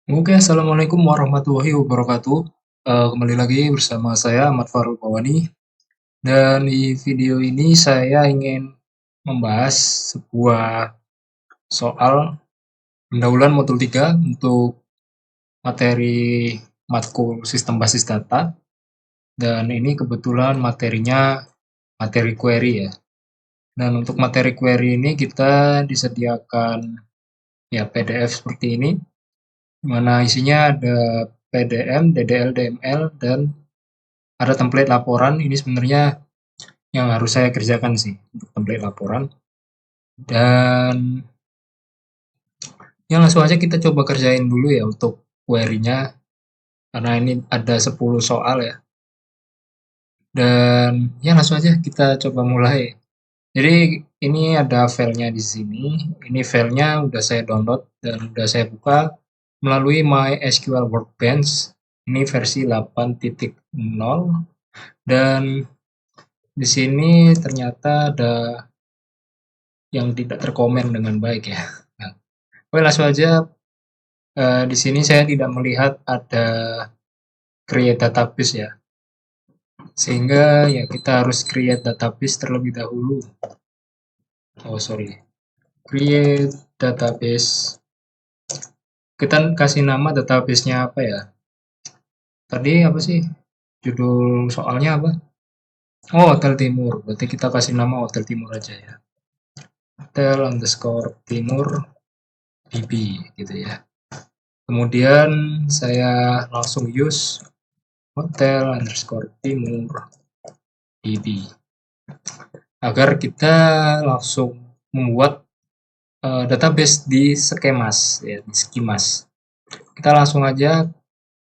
Oke, assalamualaikum warahmatullahi wabarakatuh. Kembali lagi bersama saya Ahmad Farul Bawani, dan di video ini saya ingin membahas sebuah soal pendahuluan modul 3 untuk materi matkul sistem basis data, dan ini kebetulan materinya materi query ya. Dan untuk materi query ini kita disediakan ya PDF seperti ini, mana isinya ada PDM, DDL, DML, dan ada template laporan. Ini sebenarnya yang harus saya kerjakan sih untuk template laporan. Dan yang langsung aja kita coba kerjain dulu ya untuk query-nya, karena ini ada 10 soal ya. Dan ya langsung aja kita coba mulai. Jadi ini ada filenya di sini. Ini filenya udah saya download dan udah saya buka melalui MySQL Workbench. Ini versi 8.0, dan di sini ternyata ada yang tidak terkomen dengan baik ya. Nah, oke, langsung aja. Di sini saya tidak melihat ada create database ya, sehingga ya kita harus create database terlebih dahulu. Oh sorry, create database. Kita kasih nama database-nya apa ya? Tadi apa sih judul soalnya apa? Oh, Hotel Timur. Berarti kita kasih nama Hotel Timur aja ya. Hotel underscore Timur DB gitu ya. Kemudian saya langsung use hotel underscore timur DB agar kita langsung membuat database di Schemas ya, di Schemas. Kita langsung aja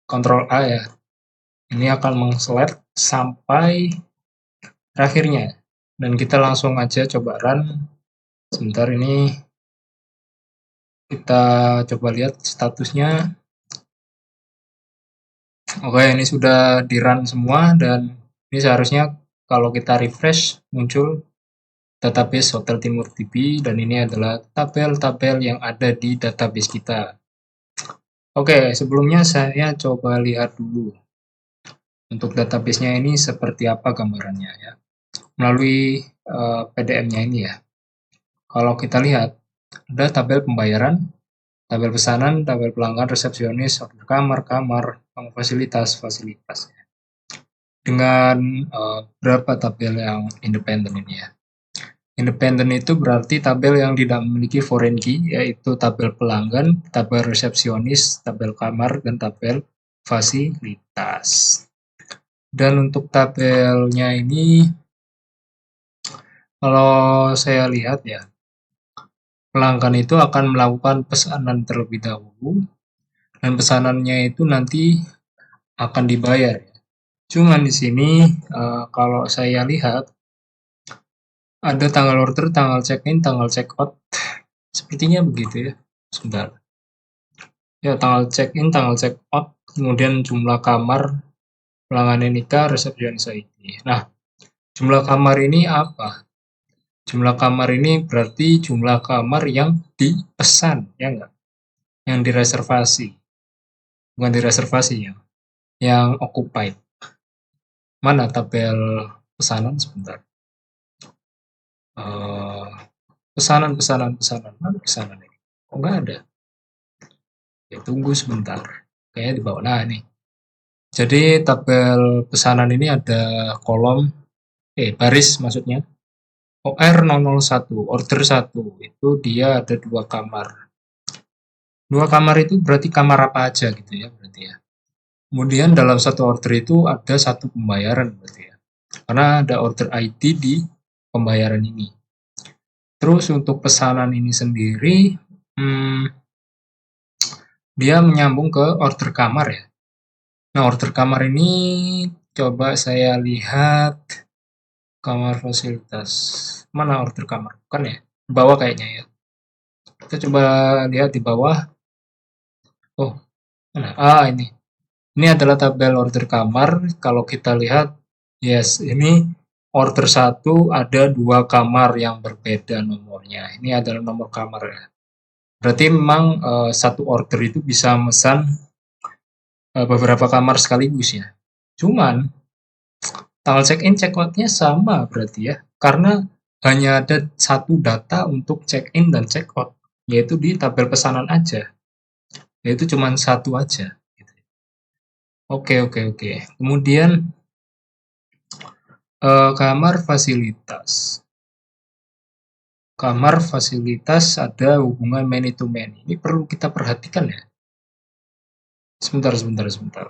Ctrl A ya. Ini akan mengselect sampai terakhirnya, dan kita langsung aja coba run. Sebentar, ini kita coba lihat statusnya. Oke, ini sudah di run semua, dan ini seharusnya kalau kita refresh muncul database Hotel Timur DB, dan ini adalah tabel-tabel yang ada di database kita. Oke, sebelumnya saya coba lihat dulu untuk database-nya ini seperti apa gambarannya ya, melalui PDM-nya ini ya. Kalau kita lihat, ada tabel pembayaran, tabel pesanan, tabel pelanggan, resepsionis, order kamar, fasilitas, dengan berapa tabel yang independen ini ya. Independen itu berarti tabel yang tidak memiliki foreign key, yaitu tabel pelanggan, tabel resepsionis, tabel kamar, dan tabel fasilitas. Dan untuk tabelnya ini, kalau saya lihat ya, pelanggan itu akan melakukan pesanan terlebih dahulu, dan pesanannya itu nanti akan dibayar. Cuman di sini kalau saya lihat ada tanggal order, tanggal check-in, tanggal check-out. Sepertinya begitu ya. Sebentar. Ya, tanggal check-in, tanggal check-out, kemudian jumlah kamar, pelanggan nikah, resepsionis ID. Nah, jumlah kamar ini apa? Jumlah kamar ini berarti jumlah kamar yang dipesan, ya enggak? Yang direservasi. Bukan direservasi ya, yang occupied. Mana tabel pesanan? Sebentar. Pesanan. Mana pesanan ini? Kok nggak ada? Ya, tunggu sebentar. Kayaknya di bawah. Nah, ini. Jadi tabel pesanan ini ada kolom, baris maksudnya. OR001, order 1, itu dia ada 2 kamar. 2 kamar itu berarti kamar apa aja gitu ya, berarti ya. Kemudian dalam satu order itu ada satu pembayaran berarti ya. Karena ada order ID di pembayaran ini. Terus untuk pesanan ini sendiri, dia menyambung ke order kamar ya. Nah, order kamar ini coba saya lihat kamar fasilitas. Mana order kamar? Bukan ya? Di bawah kayaknya ya. Kita coba lihat di bawah. Oh, mana? Ini. Ini adalah tabel order kamar. Kalau kita lihat, yes, ini order 1 ada 2 kamar yang berbeda nomornya. Ini adalah nomor kamar ya. Berarti memang satu order itu bisa memesan beberapa kamar sekaligus ya. Cuman tanggal check-in check-out-nya sama berarti ya. Karena hanya ada satu data untuk check-in dan check-out, yaitu di tabel pesanan aja. Yaitu cuman satu aja. Oke, oke, oke. Kemudian kamar fasilitas. Kamar fasilitas ada hubungan many to many. Ini perlu kita perhatikan ya. Sebentar, sebentar, sebentar.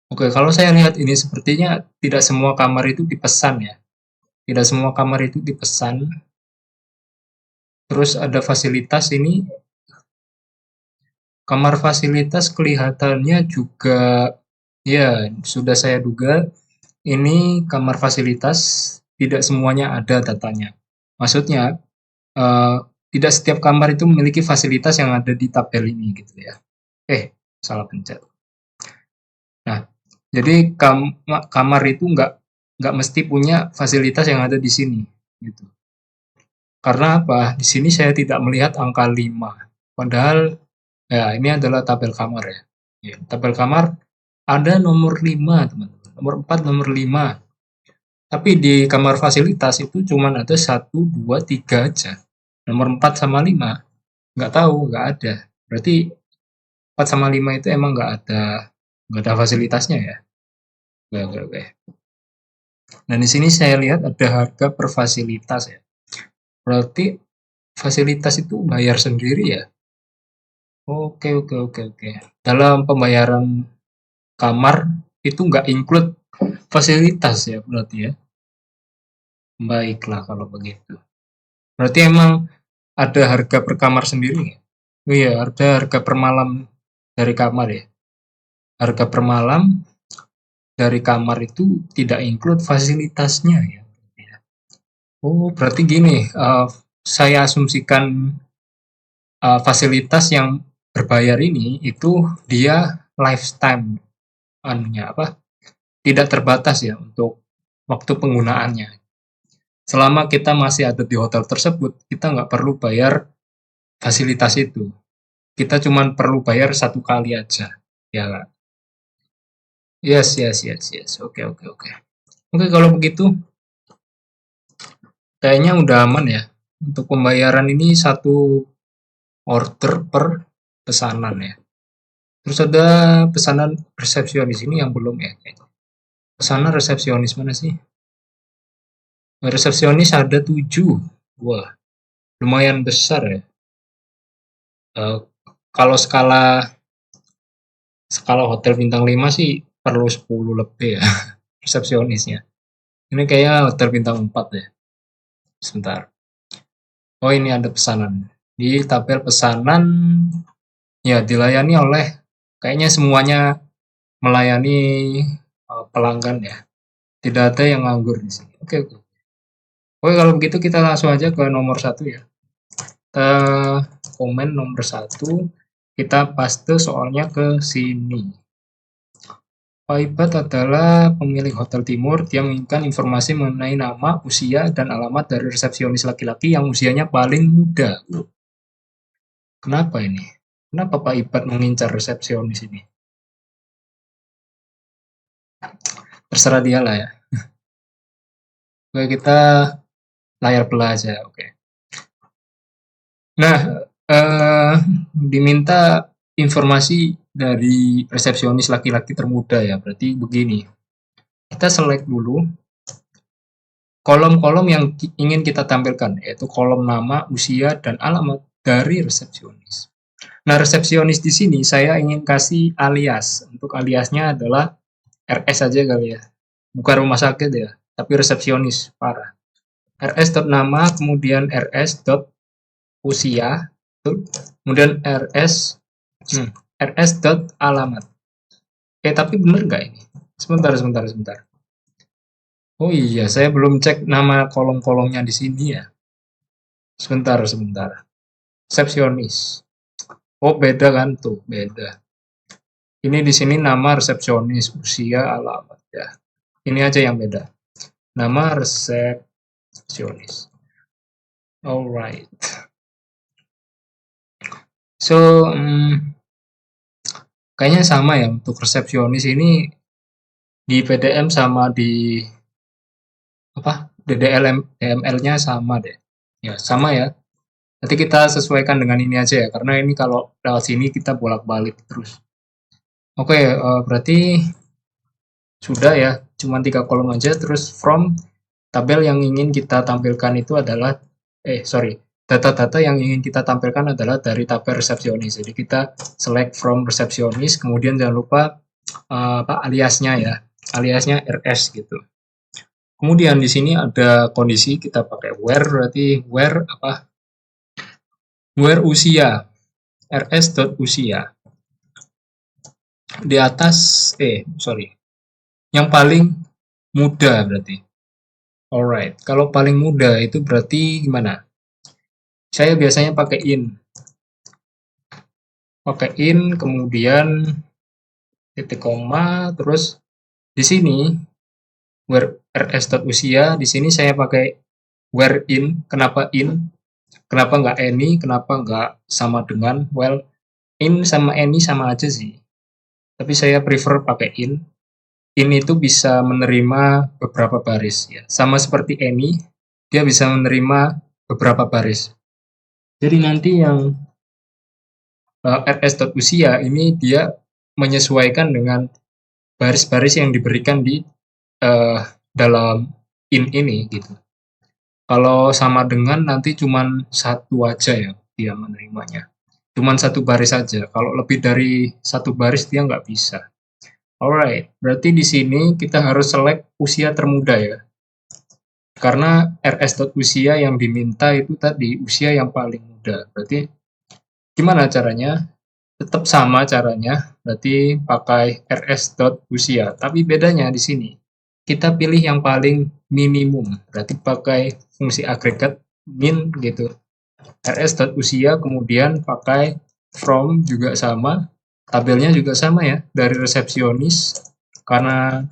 Oke, kalau saya lihat ini sepertinya tidak semua kamar itu dipesan ya. Tidak semua kamar itu dipesan. Terus ada fasilitas ini. Kamar fasilitas kelihatannya juga, ya sudah saya duga, ini kamar fasilitas tidak semuanya ada datanya. Maksudnya, eh, tidak setiap kamar itu memiliki fasilitas yang ada di tabel ini gitu ya. Salah pencet. Nah, jadi kamar itu nggak mesti punya fasilitas yang ada di sini gitu. Karena apa? Di sini saya tidak melihat angka 5. Padahal ya ini adalah tabel kamar ya. Ya, tabel kamar ada nomor 5, teman-teman. Nomor 4, nomor 5. Tapi di kamar fasilitas itu cuma ada 1, 2, 3 aja. Nomor 4 sama 5 nggak tahu, nggak ada. Berarti 4 sama 5 itu emang nggak ada fasilitasnya ya. Oke, oke, oke. Dan di sini saya lihat ada harga per fasilitas ya. Berarti fasilitas itu bayar sendiri ya. Oke, oke, oke, oke. Dalam pembayaran kamar itu nggak include fasilitas ya berarti ya. Baiklah kalau begitu. Berarti emang ada harga per kamar sendiri ya? Oh iya, ada harga per malam dari kamar ya. Harga per malam dari kamar itu tidak include fasilitasnya ya. Oh, berarti gini, saya asumsikan fasilitas yang berbayar ini itu dia lifetime anunya apa? Tidak terbatas ya untuk waktu penggunaannya. Selama kita masih ada di hotel tersebut, kita nggak perlu bayar fasilitas itu. Kita cuma perlu bayar satu kali aja. Ya, Kak? Yes, yes, yes, yes. Oke, oke, oke. Oke, kalau begitu kayaknya udah aman ya. Untuk pembayaran ini satu order per pesanan ya. Terus ada pesanan resepsionis ini yang belum ya kayaknya. Pesanan resepsionis mana sih? Resepsionis ada 7. Wah, lumayan besar ya. Eh, kalau skala skala hotel bintang 5 sih perlu 10 lebih ya resepsionisnya. Ini kayaknya hotel bintang 4 ya. Sebentar. Oh, ini ada pesanan. Di tabel pesanan ya dilayani oleh kayaknya semuanya melayani pelanggan ya. Tidak ada yang nganggur di sini. Oke, oke. Oke, kalau begitu kita langsung aja ke nomor 1 ya. Kita komen nomor 1, kita paste soalnya ke sini. Pak Ibat adalah pemilik Hotel Timur. Dia menginginkan informasi mengenai nama, usia, dan alamat dari resepsionis laki-laki yang usianya paling muda. Kenapa ini? Kenapa Pak Ibat mengincar resepsionis ini? Terserah dia lah ya. Oke, kita layar belah aja. Oke. Nah, diminta informasi dari resepsionis laki-laki termuda ya. Berarti begini. Kita select dulu kolom-kolom yang ingin kita tampilkan, yaitu kolom nama, usia, dan alamat dari resepsionis. Nah, resepsionis di sini saya ingin kasih alias. Untuk aliasnya adalah RS aja kali ya. Bukan rumah sakit ya, tapi resepsionis, parah. RS nama, kemudian RS usia, kemudian RS alamat. Tapi bener nggak ini? Sebentar, sebentar, sebentar. Oh iya, saya belum cek nama kolom-kolomnya di sini ya. Sebentar, sebentar. Resepsionis. Oh, beda kan tuh, beda. Ini di sini nama resepsionis, usia, alamat ya. Ini aja yang beda. Nama resepsionis. Alright. So, kayaknya sama ya untuk resepsionis ini di PDM sama di apa DML-nya sama deh. Ya, sama ya. Nanti kita sesuaikan dengan ini aja ya, karena ini kalau lewat sini kita bolak-balik terus. Oke, berarti sudah ya, cuma 3 kolom aja. Terus from tabel yang ingin kita tampilkan itu adalah, sorry, data-data yang ingin kita tampilkan adalah dari tabel resepsionis. Jadi kita select from resepsionis, kemudian jangan lupa aliasnya ya, aliasnya RS gitu. Kemudian di sini ada kondisi kita pakai where, berarti where apa? Where usia, rs.usia. Di atas, sorry, yang paling muda berarti. Alright, kalau paling muda itu berarti gimana? Saya biasanya pakai in, kemudian titik koma, terus di sini where rs.usia, di sini saya pakai where in. Kenapa in? Kenapa nggak any? Kenapa nggak sama dengan? Well, in sama any sama aja sih. Tapi saya prefer pakai in. In itu bisa menerima beberapa baris ya. Sama seperti any, dia bisa menerima beberapa baris. Jadi nanti yang rs.usia ini dia menyesuaikan dengan baris-baris yang diberikan di dalam in ini gitu. Kalau sama dengan nanti cuman satu aja ya dia menerimanya. Cuman satu baris saja. Kalau lebih dari satu baris dia nggak bisa. Alright, berarti di sini kita harus select usia termuda ya. Karena rs.usia yang diminta itu tadi usia yang paling muda. Berarti gimana caranya? Tetap sama caranya, berarti pakai rs.usia. Tapi bedanya di sini, kita pilih yang paling minimum, berarti pakai fungsi agregat min gitu. rs.usia kemudian pakai from juga sama, tabelnya juga sama ya, dari resepsionis, karena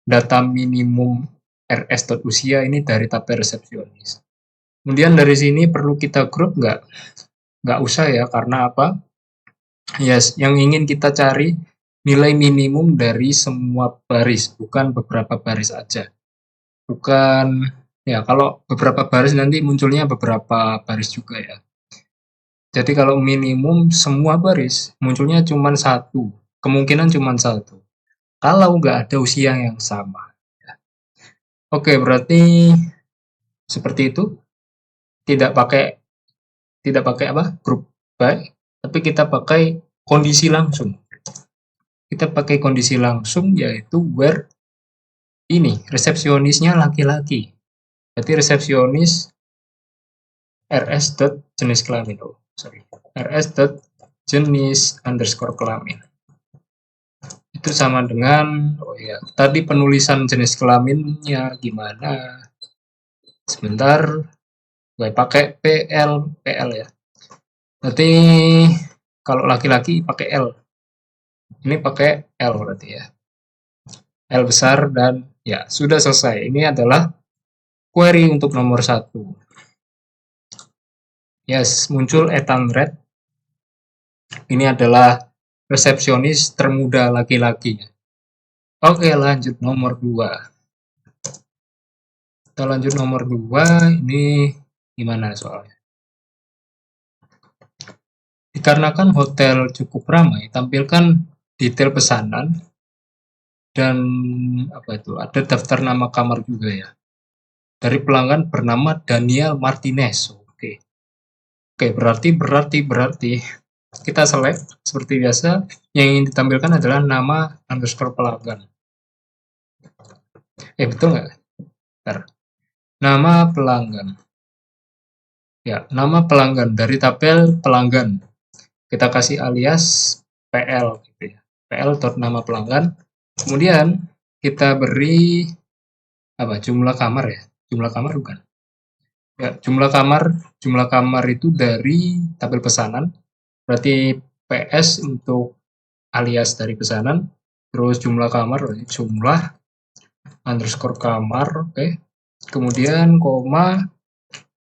data minimum rs.usia ini dari tabel resepsionis. Kemudian dari sini perlu kita grup nggak? Nggak usah ya, karena apa? Yes, yang ingin kita cari nilai minimum dari semua baris, bukan beberapa baris aja. Bukan, ya kalau beberapa baris nanti munculnya beberapa baris juga ya. Jadi kalau minimum semua baris munculnya cuma satu, kemungkinan cuma satu. Kalau nggak ada usia yang sama. Oke, berarti seperti itu. Tidak pakai apa? Grup by, tapi kita pakai kondisi langsung. Kita pakai kondisi langsung yaitu where ini resepsionisnya laki-laki. Berarti resepsionis rs jenis kelamin. rs jenis underscore kelamin. Itu sama dengan tadi penulisan jenis kelaminnya gimana? Sebentar, gue pakai PL ya. Berarti kalau laki-laki pakai L. Ini pakai L berarti ya. L besar dan ya sudah selesai. Ini adalah query untuk nomor 1. Yes, muncul Ethan Red. Ini adalah resepsionis termuda laki-laki. Oke, lanjut nomor 2. Kita lanjut nomor 2. Ini gimana soalnya? Dikarenakan hotel cukup ramai, tampilkan detail pesanan dan ada daftar nama kamar juga ya. Dari pelanggan bernama Daniel Martinez. Oke, berarti kita select seperti biasa. Yang ingin ditampilkan adalah nama underscore pelanggan. Betul nggak? Nama pelanggan. Ya, nama pelanggan dari tabel pelanggan. Kita kasih alias PL gitu ya. PL.nama pelanggan. Kemudian kita beri jumlah kamar ya. Jumlah kamar bukan? Ya, jumlah kamar itu dari tabel pesanan. Berarti PS untuk alias dari pesanan. Terus jumlah kamar, jumlah underscore kamar, oke. Kemudian koma,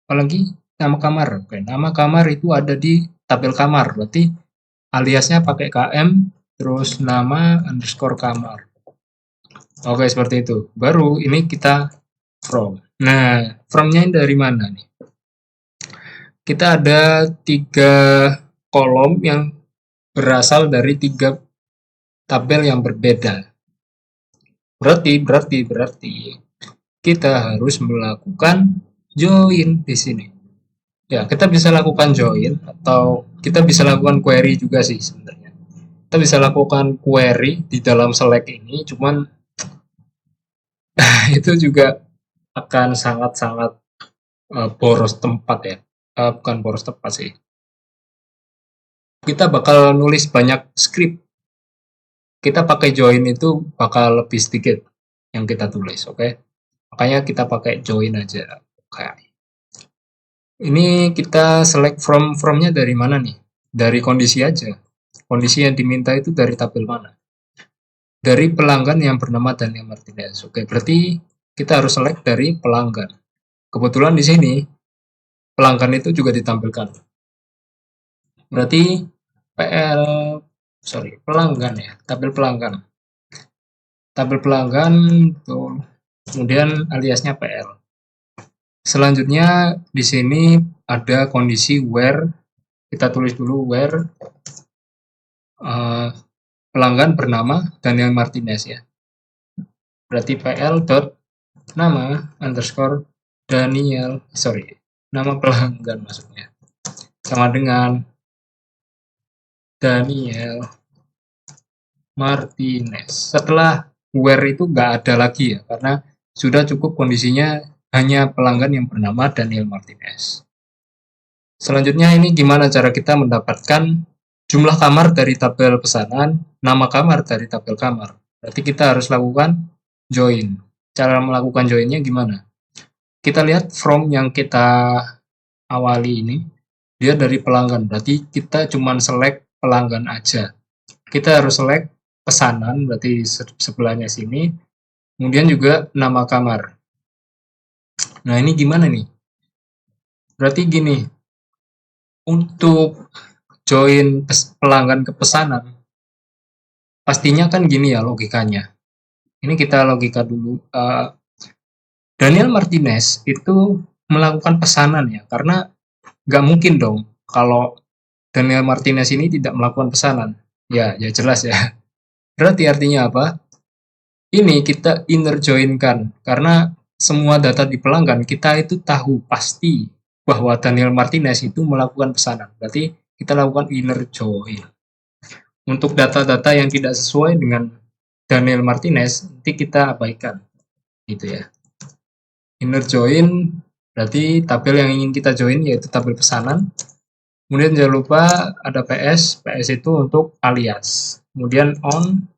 apalagi nama kamar. Oke, nama kamar itu ada di tabel kamar, berarti aliasnya pakai KM, terus nama underscore kamar. Oke, seperti itu. Baru ini kita from. Nah, from-nya dari mana nih? Kita ada 3 kolom yang berasal dari 3 tabel yang berbeda. Berarti kita harus melakukan join di sini. Ya, kita bisa lakukan join atau kita bisa lakukan query juga sih sebenarnya. Kita bisa lakukan query di dalam select ini, cuman itu juga akan sangat-sangat boros tempat ya. Bukan boros tempat sih. Kita bakal nulis banyak script. Kita pakai join itu bakal lebih sedikit yang kita tulis, oke? Makanya kita pakai join aja. Oke. Ini kita select from-nya dari mana nih? Dari kondisi aja. Kondisi yang diminta itu dari tabel mana? Dari pelanggan yang bernama Daniel Martinez. Oke, berarti kita harus select dari pelanggan. Kebetulan di sini pelanggan itu juga ditampilkan. Berarti pelanggan ya, tabel pelanggan. Tabel pelanggan tuh, kemudian aliasnya PL. Selanjutnya di sini ada kondisi where, kita tulis dulu where pelanggan bernama Daniel Martinez ya. Berarti PL dot nama underscore Daniel, nama pelanggan maksudnya, sama dengan Daniel Martinez. Setelah where itu nggak ada lagi ya, karena sudah cukup kondisinya hanya pelanggan yang bernama Daniel Martinez. Selanjutnya ini gimana cara kita mendapatkan jumlah kamar dari tabel pesanan, nama kamar dari tabel kamar. Berarti kita harus lakukan join. Cara melakukan joinnya gimana? Kita lihat from yang kita awali ini, dia dari pelanggan. Berarti kita cuma select pelanggan aja. Kita harus select pesanan, berarti sebelahnya sini. Kemudian juga nama kamar. Nah, ini gimana nih? Berarti gini, untuk join pelanggan ke pesanan, pastinya kan gini ya logikanya. Ini kita logika dulu. Daniel Martinez itu melakukan pesanan ya, karena nggak mungkin dong kalau Daniel Martinez ini tidak melakukan pesanan. Ya jelas ya. Berarti artinya apa? Ini kita inner join-kan, karena semua data di pelanggan kita itu tahu pasti bahwa Daniel Martinez itu melakukan pesanan. Berarti kita lakukan inner join. Untuk data-data yang tidak sesuai dengan Daniel Martinez, nanti kita abaikan. Gitu ya. Inner join, berarti tabel yang ingin kita join yaitu tabel pesanan. Kemudian jangan lupa ada PS itu untuk alias. Kemudian on,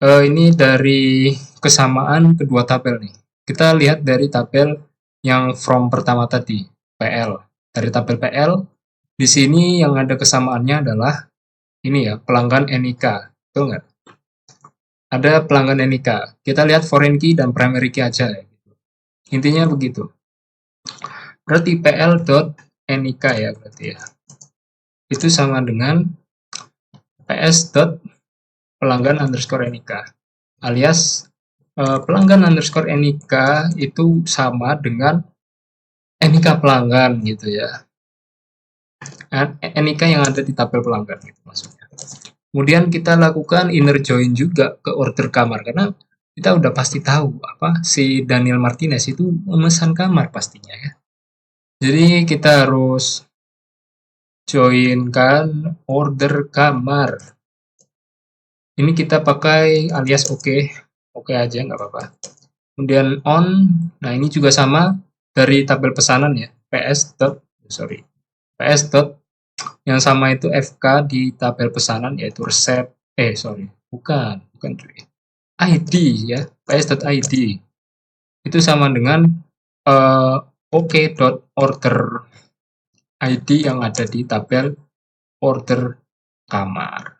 ini dari kesamaan kedua tabel nih. Kita lihat dari tabel yang from pertama tadi, PL. Dari tabel PL, di sini yang ada kesamaannya adalah ini ya, pelanggan NIK. Betul nggak? Ada pelanggan NIK. Kita lihat foreign key dan primary key aja ya. Intinya begitu. Berarti PL.NIK ya berarti ya. Itu sama dengan PS.pelanggan underscore NIK. Alias pelanggan underscore NIK itu sama dengan NIK pelanggan gitu ya. NIK yang ada di tabel pelanggan gitu maksudnya. Kemudian kita lakukan inner join juga ke order kamar karena kita udah pasti tahu apa si Daniel Martinez itu memesan kamar pastinya ya. Jadi kita harus joinkan order kamar. Ini kita pakai alias oke aja nggak apa-apa. Kemudian on, nah ini juga sama dari tabel pesanan ya, PS yang sama itu FK di tabel pesanan yaitu resep, bukan cuy. ID ya, ps.id itu sama dengan OK.order ID yang ada di tabel order kamar.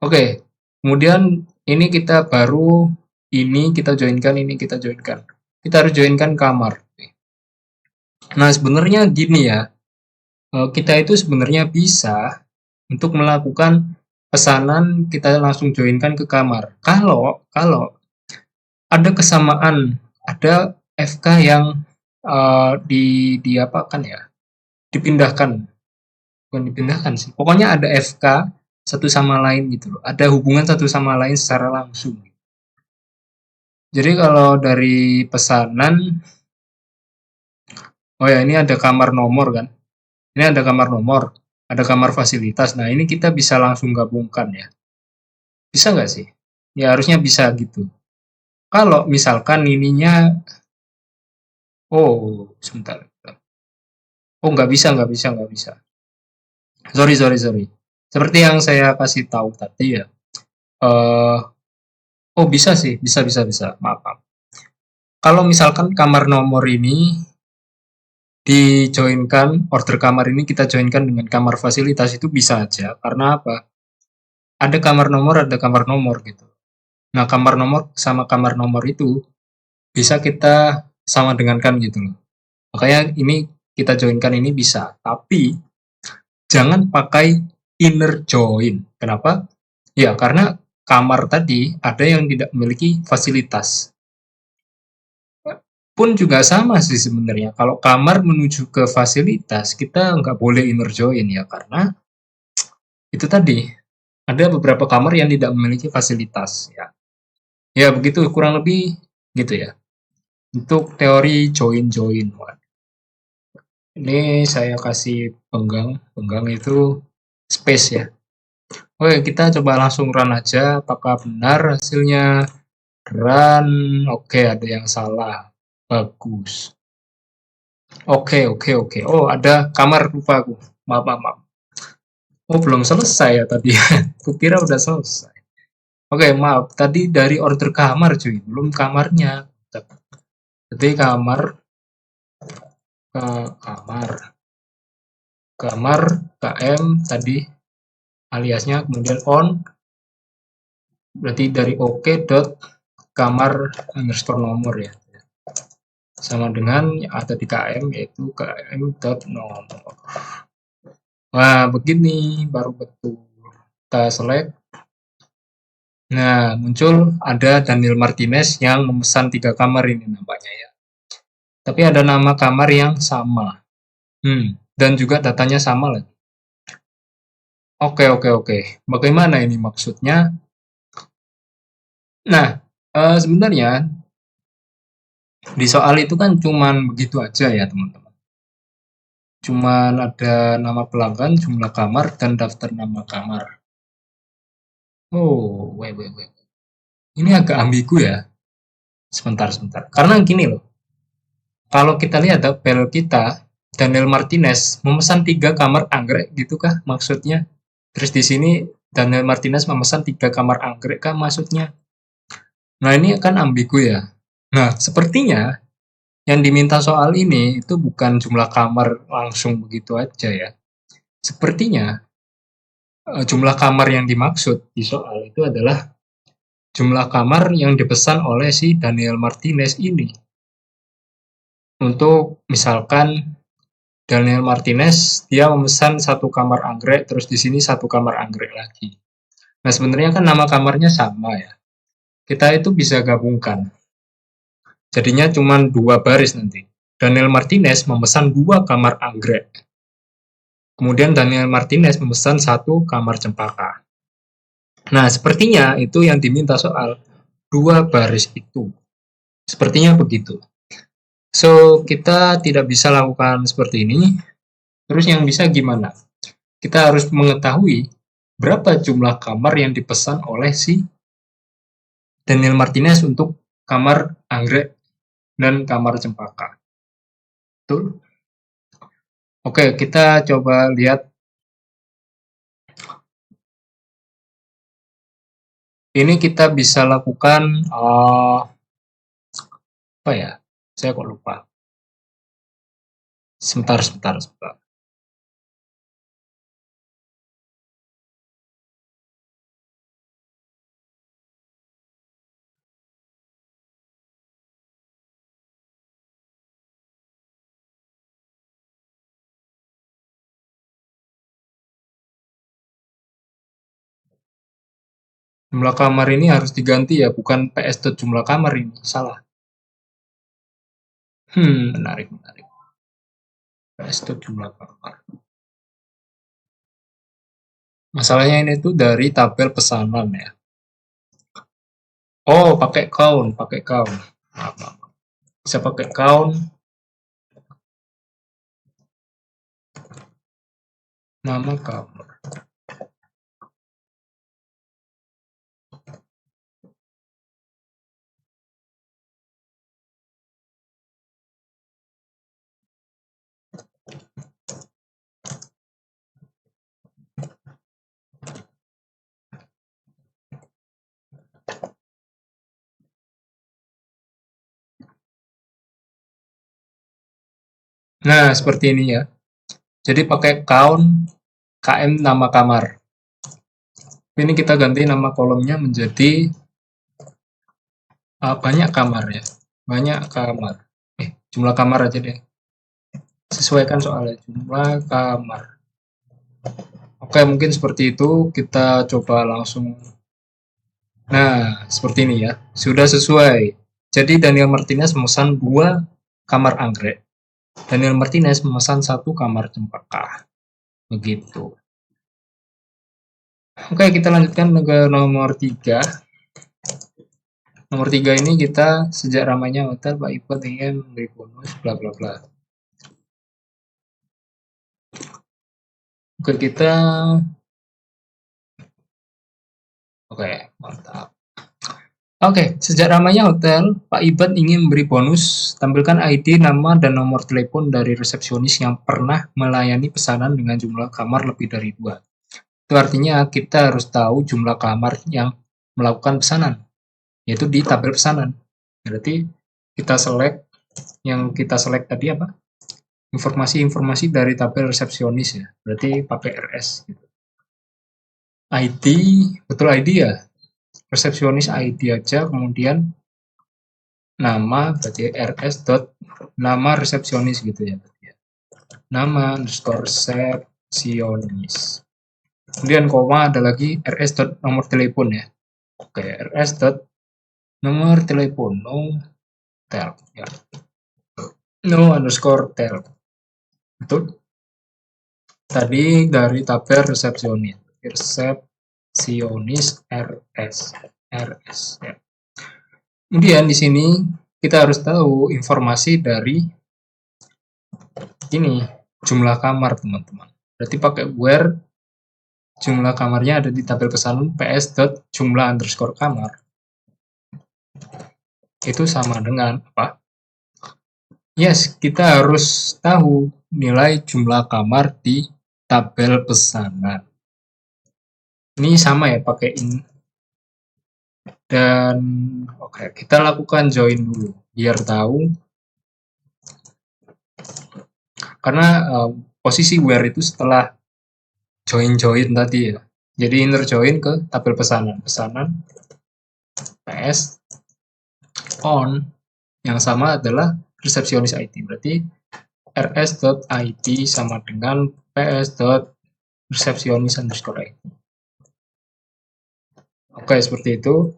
Oke, kemudian ini kita baru ini kita joinkan, ini kita joinkan. Kita harus joinkan kamar. Nah, sebenarnya gini ya. Kita itu sebenarnya bisa untuk melakukan pesanan kita langsung joinkan ke kamar. Kalau kalau ada kesamaan, ada FK yang diapakan ya, dipindahkan, bukan dipindahkan sih. Pokoknya ada FK satu sama lain gitu loh. Ada hubungan satu sama lain secara langsung. Jadi kalau dari pesanan, oh ya ini ada kamar nomor kan. Ini ada kamar nomor, ada kamar fasilitas. Nah ini kita bisa langsung gabungkan ya. Bisa nggak sih? Ya harusnya bisa gitu. Kalau misalkan ininya, oh sebentar. Oh nggak bisa, nggak bisa, nggak bisa. Sorry, sorry, sorry. Seperti yang saya kasih tahu tadi ya. Eh, oh bisa sih, bisa, bisa, bisa. Maaf, maaf. Kalau misalkan kamar nomor ini dijoinkan, order kamar ini kita joinkan dengan kamar fasilitas itu bisa aja. Karena apa? Ada kamar nomor gitu. Nah, kamar nomor sama kamar nomor itu bisa kita sama dengankan gitu loh. Makanya ini kita joinkan ini bisa, tapi jangan pakai inner join. Kenapa? Ya, karena kamar tadi ada yang tidak memiliki fasilitas. Pun juga sama sih sebenarnya. Kalau kamar menuju ke fasilitas, kita nggak boleh inner join ya, karena itu tadi ada beberapa kamar yang tidak memiliki fasilitas ya. Ya begitu kurang lebih gitu ya. Untuk teori join-join. Ini saya kasih penggang, penggang itu space ya. Oke, kita coba langsung run aja. Apakah benar hasilnya? Run. Oke, ada yang salah. Bagus. Oke, oke, oke. Oh, ada kamar lupa aku. Maaf, maaf, maaf. Oh, belum selesai ya tadi. Kukira udah selesai. Oke, maaf. Tadi dari order kamar, cuy. Belum kamarnya. Jadi kamar, kamar, kamar, KM tadi aliasnya, kemudian on, berarti dari OK dot kamar underscore nomor ya. Sama dengan yang ada di KM, yaitu KM dot nomor. Wah, begini baru betul. Kita select. Nah, muncul ada Daniel Martinez yang memesan 3 kamar ini nampaknya ya. Tapi ada nama kamar yang sama. Dan juga datanya sama lagi. Oke, oke, oke. Bagaimana ini maksudnya? Nah, sebenarnya di soal itu kan cuman begitu aja ya, teman-teman. Cuman ada nama pelanggan, jumlah kamar, dan daftar nama kamar. Oh, wait, wait, wait. Ini agak ambigu ya. Sebentar, sebentar. Karena gini loh, kalau kita lihat tabel kita, Daniel Martinez memesan 3 kamar anggrek, gitu kah maksudnya? Terus di sini Daniel Martinez memesan 3 kamar anggrek kah maksudnya? Nah, ini kan ambigu ya. Nah, sepertinya yang diminta soal ini itu bukan jumlah kamar langsung begitu aja ya. Sepertinya jumlah kamar yang dimaksud di soal itu adalah jumlah kamar yang dipesan oleh si Daniel Martinez ini. Untuk misalkan Daniel Martinez dia memesan 1 kamar anggrek, terus di sini 1 kamar anggrek lagi. Nah sebenarnya kan nama kamarnya sama ya. Kita itu bisa gabungkan. Jadinya cuma 2 baris nanti. Daniel Martinez memesan 2 kamar anggrek. Kemudian Daniel Martinez memesan 1 kamar cempaka. Nah, sepertinya itu yang diminta soal 2 baris itu. Sepertinya begitu. So, kita tidak bisa lakukan seperti ini. Terus yang bisa gimana? Kita harus mengetahui berapa jumlah kamar yang dipesan oleh si Daniel Martinez untuk kamar anggrek dan kamar cempaka. Betul? Oke, kita coba lihat. Ini kita bisa lakukan apa ya? Saya kok lupa. Sebentar, sebentar, sebentar. Jumlah kamar ini harus diganti ya, bukan PS jumlah kamar ini, salah. Menarik, menarik. PS jumlah kamar. Masalahnya ini tuh dari tabel pesanan ya. Oh, pakai count, pakai count. Maaf, maaf. Bisa pakai count nama kamar. Nah, seperti ini ya. Jadi pakai count KM nama kamar. Ini kita ganti nama kolomnya menjadi banyak kamar ya. Banyak kamar. Jumlah kamar aja deh. Sesuaikan soalnya jumlah kamar. Oke, mungkin seperti itu. Kita coba langsung. Nah, seperti ini ya. Sudah sesuai. Jadi Daniel Martinez memesan 2 kamar anggrek. Daniel Martinez memesan 1 kamar cempaka. Begitu. Oke, kita lanjutkan ke nomor 3. Nomor 3 ini kita sejak ramainya hotel Pak Iqbal ingin memberi bonus bla bla bla. Oke, kita Oke, mantap. Oke, sejak ramainya hotel, Pak Ibad ingin memberi bonus, tampilkan ID, nama, dan nomor telepon dari resepsionis yang pernah melayani pesanan dengan jumlah kamar lebih dari 2. Itu artinya kita harus tahu jumlah kamar yang melakukan pesanan, yaitu di tabel pesanan. Berarti kita select, yang kita select tadi apa? Informasi-informasi dari tabel resepsionis ya, berarti pakai RS. ID, betul ID ya? Resepsionis ID aja, kemudian nama berarti rs dot nama resepsionis gitu ya, nama underscore resepsionis, kemudian koma ada lagi rs dot nomor telepon ya. Oke, rs dot nomor telepon no tel ya, no underscore tel, betul tadi dari tabel resepsionis rs ya. Kemudian di sini kita harus tahu informasi dari ini jumlah kamar teman-teman. Berarti pakai where jumlah kamarnya ada di tabel pesanan ps dot jumlah underscore kamar. Itu sama dengan apa? Yes, kita harus tahu nilai jumlah kamar di tabel pesanan. Ini sama ya, pakai ini. Dan oke, kita lakukan join dulu biar tahu. Karena posisi where itu setelah join tadi ya. Jadi inner join ke tabel pesanan. Pesanan PS on yang sama adalah resepsionis ID. Berarti rs.id sama dengan ps.resepsionis underscore ID. Oke, seperti itu.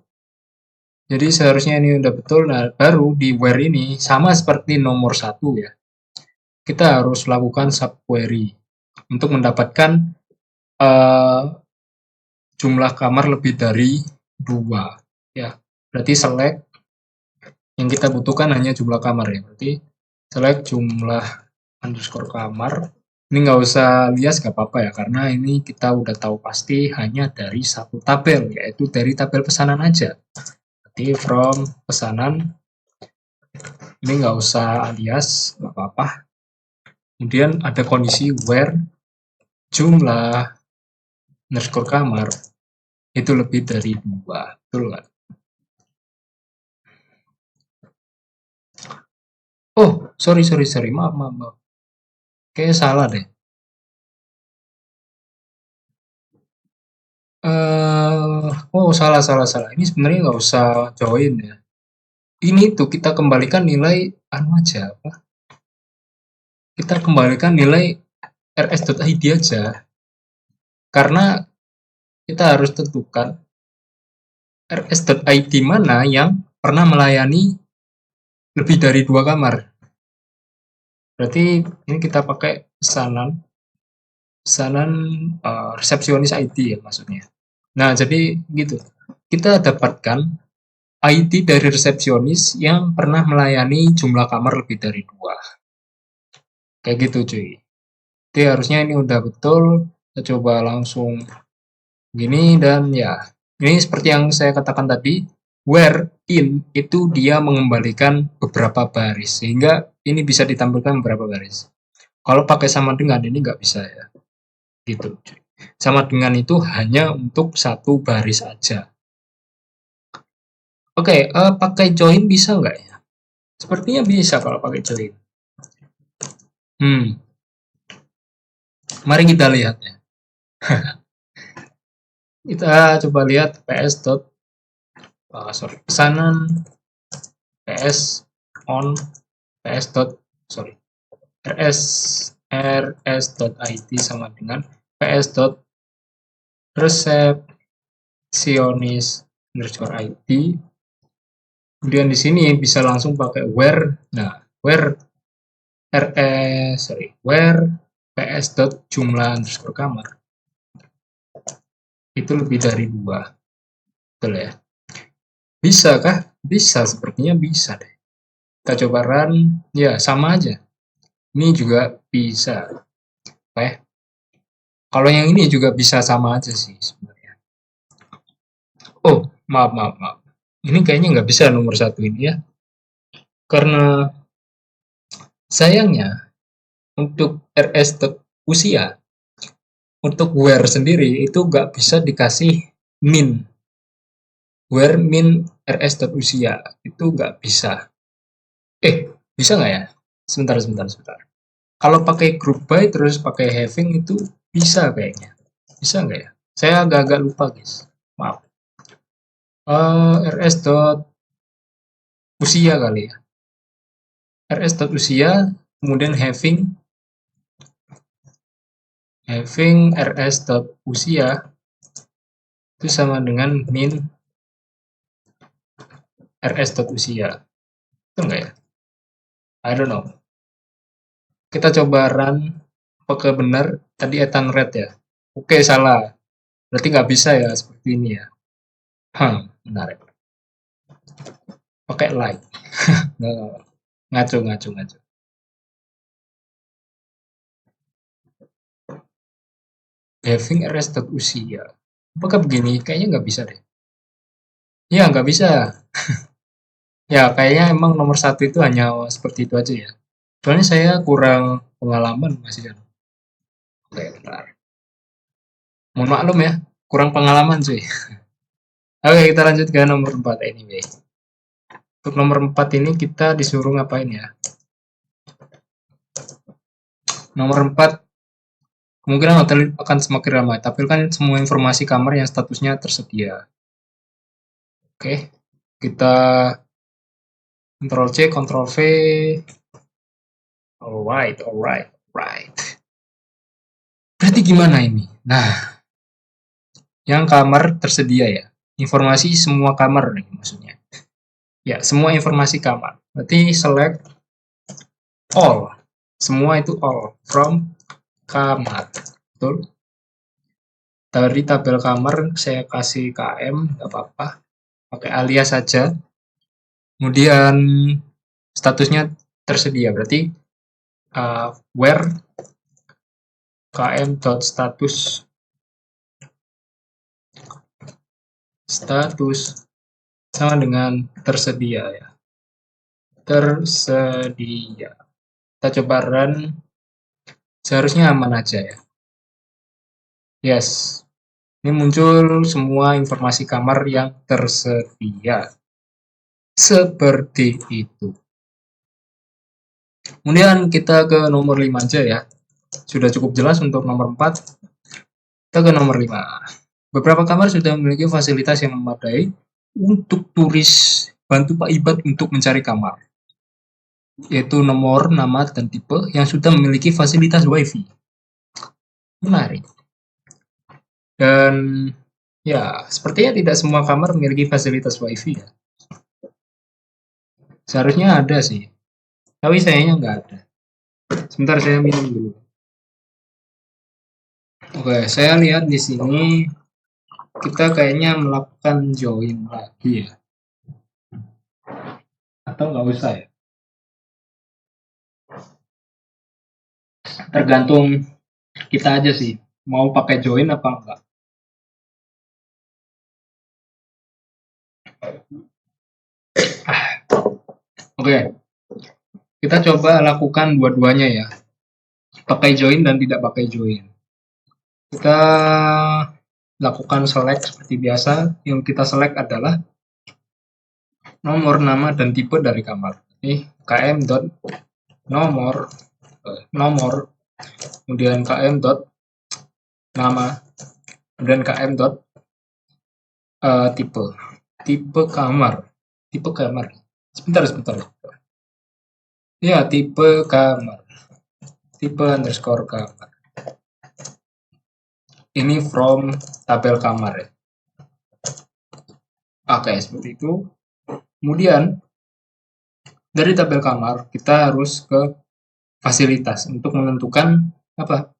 Jadi seharusnya ini udah betul. Nah, baru di where ini sama seperti nomor 1 ya. Kita harus lakukan subquery untuk mendapatkan jumlah kamar lebih dari 2 ya. Berarti select yang kita butuhkan hanya jumlah kamar ya. Berarti select jumlah underscore kamar. Ini nggak usah lias nggak apa-apa ya, karena ini kita udah tahu pasti hanya dari satu tabel, yaitu dari tabel pesanan aja. Berarti from pesanan, ini nggak usah alias, nggak apa-apa. Kemudian ada kondisi where jumlah underscore kamar itu lebih dari 2, betul nggak? Oh, sorry, maaf. Kayaknya salah deh. Oh, salah. Ini sebenarnya nggak usah join ya. Ini tuh kita kembalikan nilai anu aja, apa? Kita kembalikan nilai rs.id aja. Karena kita harus tentukan rs.id mana yang pernah melayani lebih dari 2 kamar. Berarti ini kita pakai pesanan resepsionis ID ya maksudnya. Nah, jadi gitu. Kita dapatkan ID dari resepsionis yang pernah melayani jumlah kamar lebih dari 2. Kayak gitu, cuy. Jadi harusnya ini udah betul. Kita coba langsung gini dan ya. Ini seperti yang saya katakan tadi, where in itu dia mengembalikan beberapa baris sehingga ini bisa ditampilkan beberapa baris. Kalau pakai sama dengan ini nggak bisa ya. Gitu. Sama dengan itu hanya untuk satu baris aja. Oke, pakai join bisa nggak ya? Sepertinya bisa kalau pakai join. Mari kita lihat ya. Kita coba lihat pesanan ps on rs.id sama dengan ps.receptionist_id. Kemudian di sini bisa langsung pakai where. Nah, where ps.jumlah_kamar itu lebih dari 2. Betul ya? Bisa kah? Bisa, sepertinya bisa deh. Kita coba run, ya sama aja. Ini juga bisa. Oke. Kalau yang ini juga bisa sama aja sih sebenarnya. Oh, maaf. Ini kayaknya nggak bisa nomor 1 ini ya. Karena sayangnya untuk rs.usia, untuk where sendiri itu nggak bisa dikasih min. Where min rs.usia itu nggak bisa. Bisa nggak ya? Sebentar. Kalau pakai group by terus pakai having itu bisa kayaknya. Bisa nggak ya? Saya agak-agak lupa guys. Maaf. rs.usia kali ya. rs.usia kemudian having rs.usia itu sama dengan min rs.usia. Itu enggak ya? I don't know. Kita coba run. Apakah benar tadi Ethan Red ya? Oke, salah. Berarti nggak bisa ya seperti ini ya. Menarik. Pakai like. Ngaco. Having rs.usia. Apakah begini? Kayaknya nggak bisa deh. Ya, nggak bisa. Ya, kayaknya emang nomor 1 itu hanya seperti itu aja ya. Soalnya saya kurang pengalaman masih kan. Oke, bentar. Mohon maklum ya, kurang pengalaman cuy. Oke, kita lanjut ke nomor 4 anyway. Untuk nomor 4 ini kita disuruh ngapain ya? Nomor 4, kemungkinan hotel akan semakin ramai. Tampilkan semua informasi kamar yang statusnya tersedia. Oke, kita Ctrl C, Ctrl V. Alright. Berarti gimana ini? Nah, yang kamar tersedia ya. Informasi semua kamar nih maksudnya. Ya, semua informasi kamar. Berarti select all. Semua itu all from kamar. Betul? Dari tabel kamar saya kasih KM, nggak apa-apa. Pakai alias saja. Kemudian statusnya tersedia. Berarti where km.status sama dengan tersedia ya. Tersedia. Kita coba run. Seharusnya aman aja ya. Yes. Ini muncul semua informasi kamar yang tersedia. Seperti itu. Kemudian kita ke nomor 5 aja ya. Sudah cukup jelas untuk nomor 4. Kita ke nomor 5. Beberapa kamar sudah memiliki fasilitas yang memadai untuk turis. Bantu Pak Ibad untuk mencari kamar. Yaitu nomor, nama, dan tipe yang sudah memiliki fasilitas WiFi. Menarik. Dan Ya, sepertinya tidak semua kamar memiliki fasilitas WiFi ya. Seharusnya ada sih, tapi sayangnya nggak ada. Sebentar saya minum dulu. Oke, saya lihat di sini kita kayaknya melakukan join lagi ya, atau nggak usah ya? Tergantung kita aja sih, mau pakai join apa enggak. Oke, kita coba lakukan dua-duanya ya, pakai join dan tidak pakai join. Kita lakukan select seperti biasa. Yang kita select adalah nomor, nama, dan tipe dari kamar. Ini km dot nomor, nomor, kemudian km dot nama, kemudian km dot tipe, tipe kamar, tipe kamar. Sebentar. Ya, tipe kamar, tipe underscore kamar. Ini from tabel kamar ya. Oke, seperti itu. Kemudian dari tabel kamar kita harus ke fasilitas untuk menentukan apa?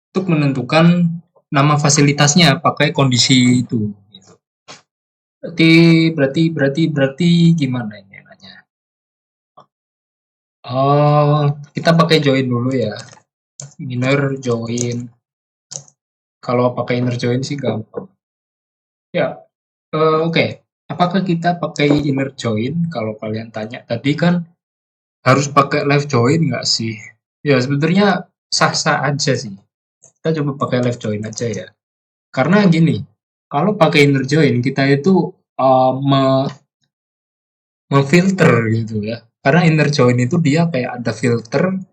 Untuk menentukan nama fasilitasnya pakai kondisi itu. Gitu. Berarti gimana ini nanya? Oh, kita pakai join dulu ya. Inner join. Kalau pakai inner join sih gampang. Ya, oke. Apakah kita pakai inner join? Kalau kalian tanya tadi kan harus pakai live join nggak sih? Ya sebenarnya sah-sah aja sih. Kita coba pakai live join aja ya. Karena gini, kalau pakai inner join kita itu memfilter gitu ya. Karena inner join itu dia kayak ada filter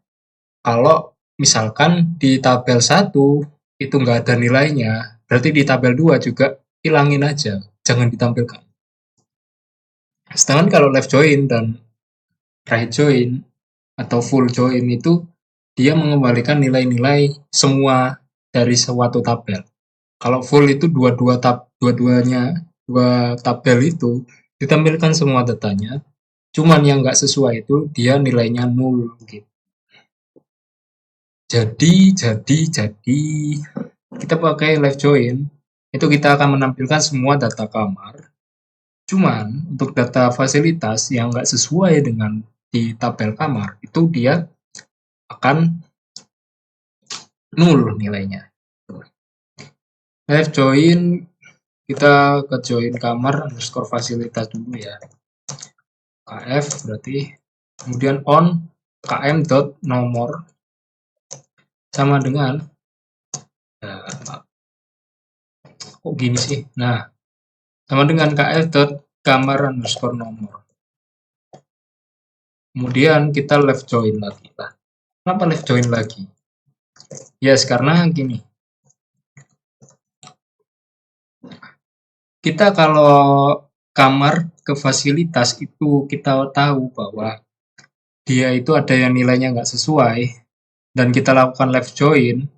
kalau misalkan di tabel satu itu nggak ada nilainya, berarti di tabel 2 juga hilangin aja, jangan ditampilkan. Sedangkan kalau left join dan right join atau full join itu dia mengembalikan nilai-nilai semua dari suatu tabel. Kalau full itu dua-duanya dua tabel itu ditampilkan semua datanya, cuman yang nggak sesuai itu dia nilainya nol gitu. Jadi kita pakai live join itu kita akan menampilkan semua data kamar. Cuman untuk data fasilitas yang nggak sesuai dengan di tabel kamar itu dia akan nol nilainya. Live join kita ke join kamar underscore fasilitas dulu ya. KF berarti kemudian on km dot nomor sama dengan kok gini sih. Nah, sama dengan kf dot kamar underscore nomor. Kemudian kita left join lagi lah. Kenapa left join lagi? Yes, karena gini. Kita kalau kamar ke fasilitas itu kita tahu bahwa dia itu ada yang nilainya nggak sesuai dan kita lakukan left join,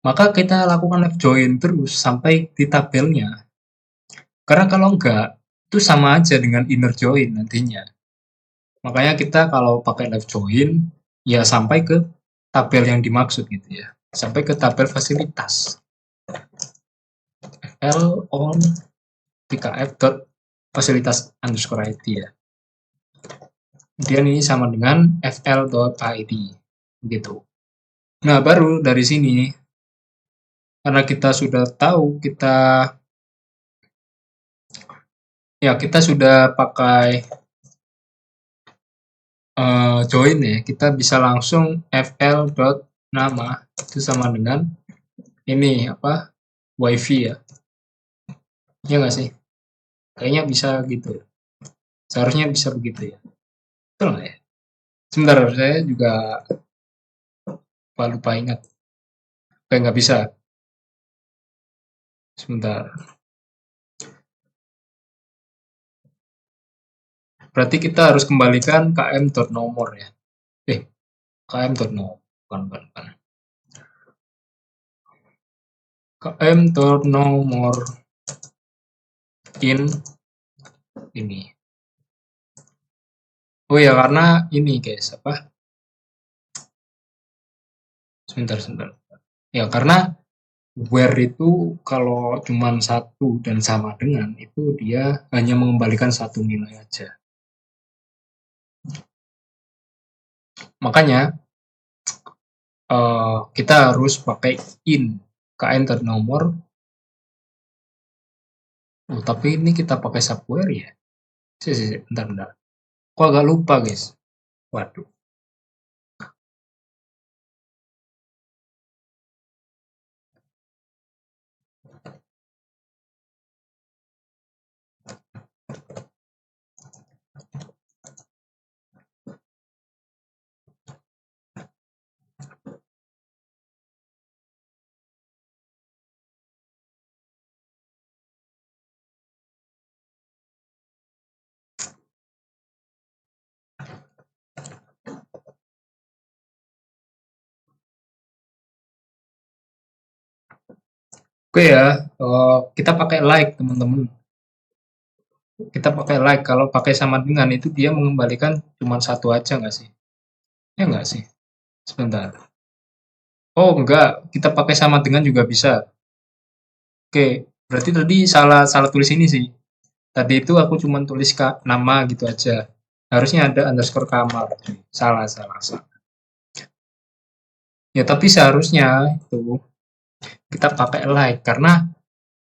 maka kita lakukan left join terus sampai di tabelnya. Karena kalau enggak, itu sama aja dengan inner join nantinya. Makanya kita kalau pakai left join, ya sampai ke tabel yang dimaksud gitu ya. Sampai ke tabel fasilitas. L on PKF dot fasilitas underscore ID ya. Kemudian ini sama dengan fl.id gitu. Nah, baru dari sini karena kita sudah tahu kita sudah pakai join ya, kita bisa langsung fl.nama itu sama dengan ini apa? WiFi ya. Iya nggak sih? Kayaknya bisa gitu. Seharusnya bisa begitu ya. Betul nggak ya? Sebentar, saya juga lupa ingat. Kayak nggak bisa. Sebentar. Berarti kita harus kembalikan km.nomor ya. km.nomor. Bukan. km.nomor in ini. Oh ya, karena ini guys, apa? Sebentar. Ya, karena where itu kalau cuma satu dan sama dengan, itu dia hanya mengembalikan satu nilai aja. Makanya kita harus pakai in kn.nomor. Oh, tapi ini kita pakai subquery ya. Bentar. Kok agak lupa guys. Waduh. Oke ya, kita pakai like teman-teman. Kita pakai like, kalau pakai sama dengan itu dia mengembalikan cuma satu aja nggak sih? Ya nggak sih? Sebentar. Oh enggak, kita pakai sama dengan juga bisa. Oke, berarti tadi salah salah tulis ini sih. Tadi itu aku cuma tulis nama gitu aja. Harusnya ada underscore kamar. Salah. Ya tapi seharusnya itu kita pakai like karena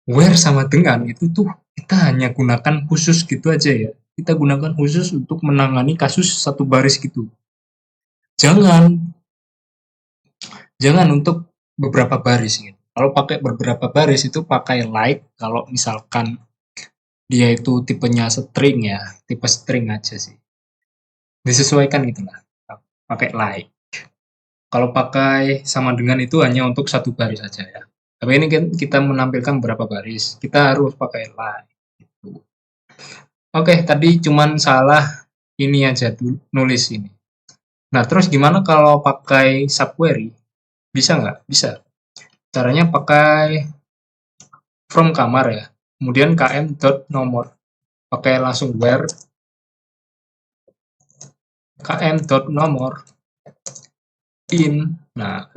where sama dengan itu tuh kita hanya gunakan khusus gitu aja ya. Kita gunakan khusus untuk menangani kasus satu baris gitu. Jangan jangan untuk beberapa baris gitu. Kalau pakai beberapa baris itu pakai like kalau misalkan dia itu tipenya string ya, tipe string aja sih. Disesuaikan gitu lah. Pakai like. Kalau pakai sama dengan itu hanya untuk satu baris saja ya. Tapi ini kan kita menampilkan berapa baris, kita harus pakai like. Gitu. Oke, tadi cuman salah ini aja nulis ini. Nah, terus gimana kalau pakai subquery? Bisa nggak? Bisa. Caranya pakai from kamar ya. Kemudian km.nomor. Pakai langsung where km.nomor in. Nah,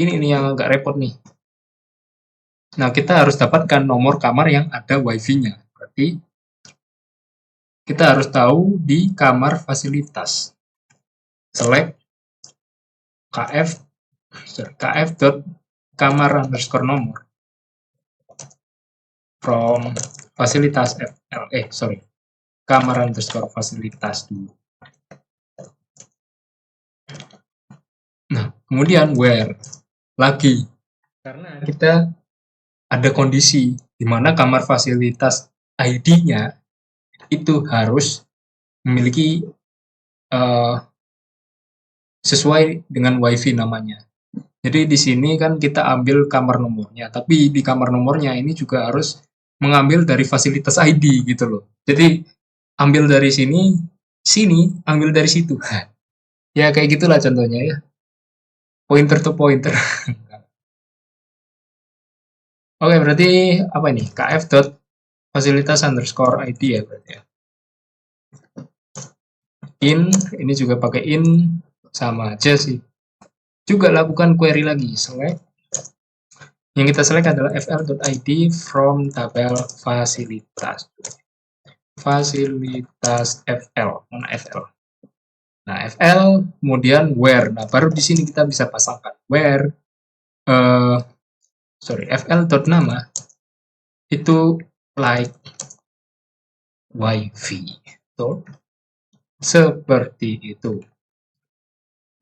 ini yang agak repot nih. Nah, kita harus dapatkan nomor kamar yang ada wifi-nya. Berarti kita harus tahu di kamar fasilitas. Select kf.kamar underscore nomor from fasilitas fl. Kamar underscore fasilitas dulu. Nah, kemudian where lagi. Karena kita ada kondisi di mana kamar fasilitas ID-nya itu harus memiliki sesuai dengan wifi namanya. Jadi di sini kan kita ambil kamar nomornya, tapi di kamar nomornya ini juga harus mengambil dari fasilitas ID gitu loh. Jadi ambil dari sini, ambil dari situ. Ya kayak gitulah contohnya ya. Pointer to pointer. Oke, berarti apa ini? kf dot fasilitas underscore ID ya berarti ya. In, ini juga pakai in, sama aja sih. Juga lakukan query lagi, select. Yang kita select adalah fl.id from tabel fasilitas. Fasilitas FL, mana FL? Nah, FL, kemudian where. Nah, baru di sini kita bisa pasangkan where, fl.nama itu like wifi. Tuh, seperti itu.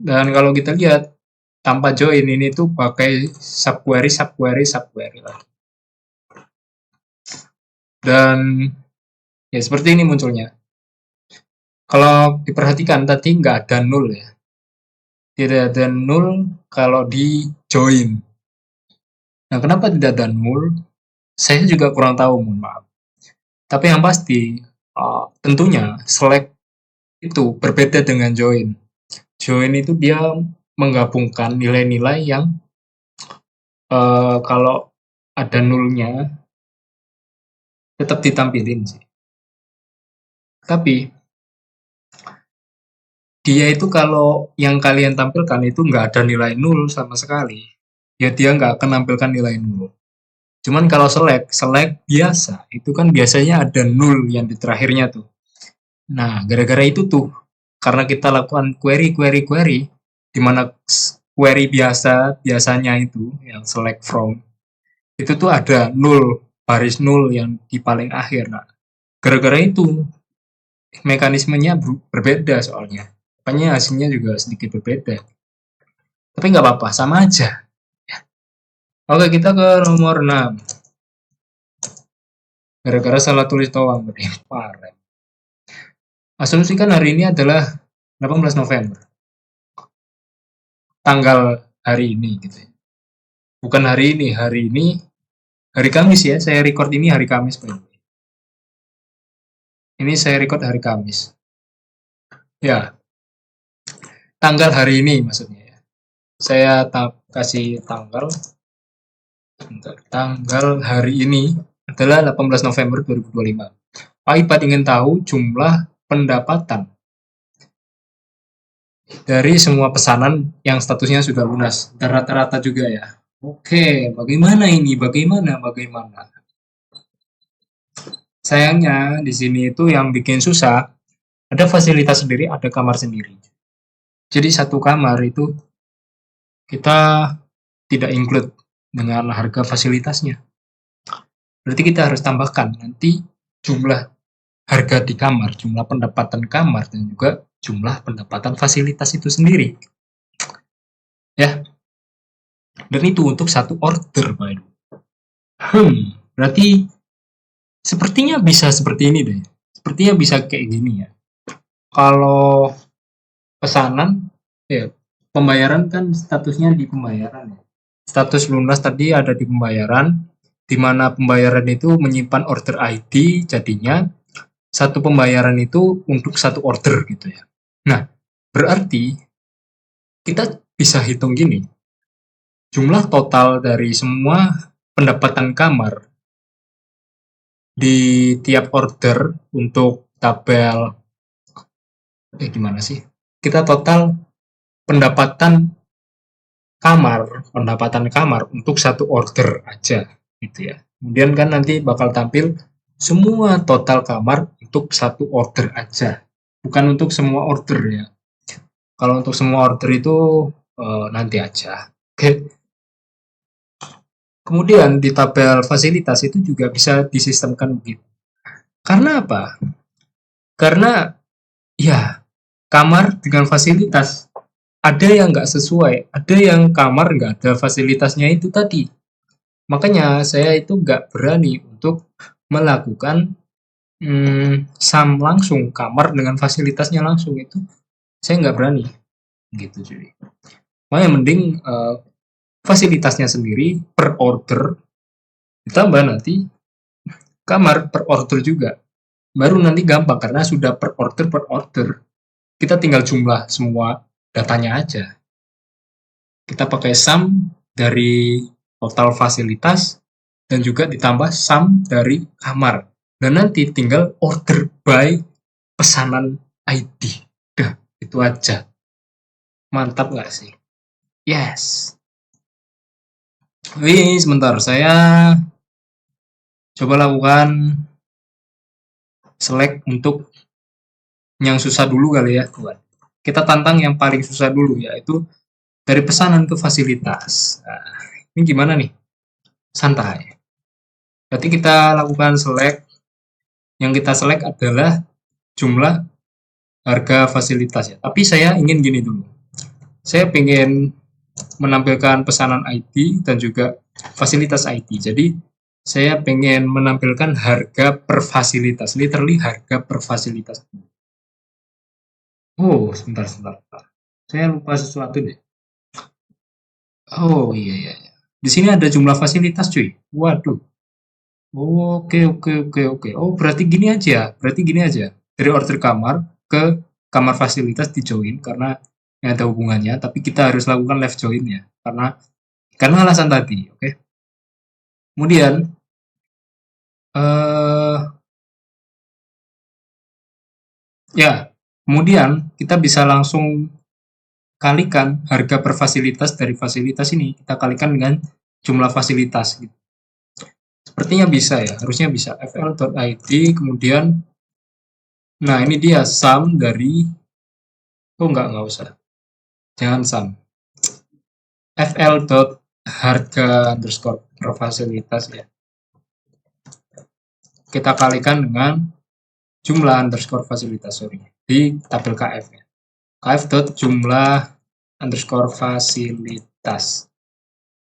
Dan kalau kita lihat tanpa join ini tuh pakai subquery lah. Dan ya seperti ini munculnya. Kalau diperhatikan tadi nggak ada null ya. Tidak ada null kalau di join. Nah, kenapa tidak ada null? Saya juga kurang tahu, mohon maaf. Tapi yang pasti, tentunya select itu berbeda dengan join. Join itu dia menggabungkan nilai-nilai yang kalau ada nulnya, tetap ditampilin sih. Tapi dia itu kalau yang kalian tampilkan itu nggak ada nilai nul sama sekali. Ya dia nggak akan nampilkan nilai nul. Cuman kalau select biasa, itu kan biasanya ada nul yang di terakhirnya tuh. Nah, gara-gara itu tuh, karena kita lakukan query, di mana query biasanya itu, yang select from, itu tuh ada nul, baris nul yang di paling akhir. Nah, gara-gara itu, mekanismenya berbeda soalnya. Makanya hasilnya juga sedikit berbeda. Tapi nggak apa-apa, sama aja. Oke, kita ke nomor 6. Gara-gara salah tulis doang, parah. Asumsikan hari ini adalah 18 November. Tanggal hari ini gitu ya. Bukan hari ini hari Kamis ya. Saya record ini hari Kamis, Pak. Ini saya record hari Kamis. Ya, tanggal hari ini maksudnya ya. Saya kasih tanggal. Tanggal hari ini adalah 18 November 2025. Pak Ipat ingin tahu jumlah pendapatan dari semua pesanan yang statusnya sudah lunas. Dan rata-rata juga ya. Oke, bagaimana ini? Bagaimana? Sayangnya di sini itu yang bikin susah, ada fasilitas sendiri, ada kamar sendiri. Jadi satu kamar itu kita tidak include dengan harga fasilitasnya. Berarti kita harus tambahkan nanti jumlah harga di kamar, jumlah pendapatan kamar, dan juga jumlah pendapatan fasilitas itu sendiri. Ya, dan itu untuk satu order, Pak Edu. Berarti sepertinya bisa seperti ini deh. Sepertinya bisa kayak gini ya. Kalau pesanan, ya pembayaran kan statusnya di pembayaran ya. Status lunas tadi ada di pembayaran, di mana pembayaran itu menyimpan order ID, jadinya satu pembayaran itu untuk satu order gitu ya. Nah, berarti kita bisa hitung gini, jumlah total dari semua pendapatan kamar di tiap order untuk tabel gimana sih? Kita total pendapatan kamar untuk satu order aja gitu ya. Kemudian kan nanti bakal tampil semua total kamar untuk satu order aja. Bukan untuk semua order ya. Kalau untuk semua order itu nanti aja. Oke. Kemudian di tabel fasilitas itu juga bisa disistemkan begitu. Karena apa? Karena ya kamar dengan fasilitas ada yang nggak sesuai, ada yang kamar nggak ada fasilitasnya itu tadi. Makanya saya itu nggak berani untuk melakukan sum langsung, kamar dengan fasilitasnya langsung itu saya nggak berani gitu jadi. Makanya mending fasilitasnya sendiri per order ditambah nanti kamar per order juga. Baru nanti gampang karena sudah per order. Kita tinggal jumlah semua datanya aja. Kita pakai sum dari total fasilitas dan juga ditambah sum dari kamar. Dan nanti tinggal order by pesanan ID. Udah, itu aja. Mantap nggak sih? Yes. Wih, sebentar. Saya coba lakukan select untuk yang susah dulu kali ya. Kita tantang yang paling susah dulu, yaitu dari pesanan ke fasilitas. Nah, ini gimana nih? Santai. Berarti kita lakukan select. Yang kita select adalah jumlah harga fasilitas ya. Tapi saya ingin gini dulu. Saya ingin menampilkan pesanan ID dan juga fasilitas ID. Jadi saya pengen menampilkan harga per fasilitas, literally harga per fasilitas. Oh, sebentar. Saya lupa sesuatu deh. Oh iya. Di sini ada jumlah fasilitas cuy. Waduh. Oke. Oh berarti gini aja. Dari order kamar ke kamar fasilitas di join karena yang ada hubungannya. Tapi kita harus lakukan left join ya karena alasan tadi. Oke. Kemudian ya, kemudian kita bisa langsung kalikan harga per fasilitas dari fasilitas ini, kita kalikan dengan jumlah fasilitas. Gitu. Sepertinya bisa ya, harusnya bisa. fl.id, kemudian, nah ini dia sum dari, oh nggak usah, jangan sum. fl.harga underscore per fasilitas ya. Kita kalikan dengan jumlah underscore fasilitas, sorry, di tabel KF ya. kf.jumlah underscore fasilitas.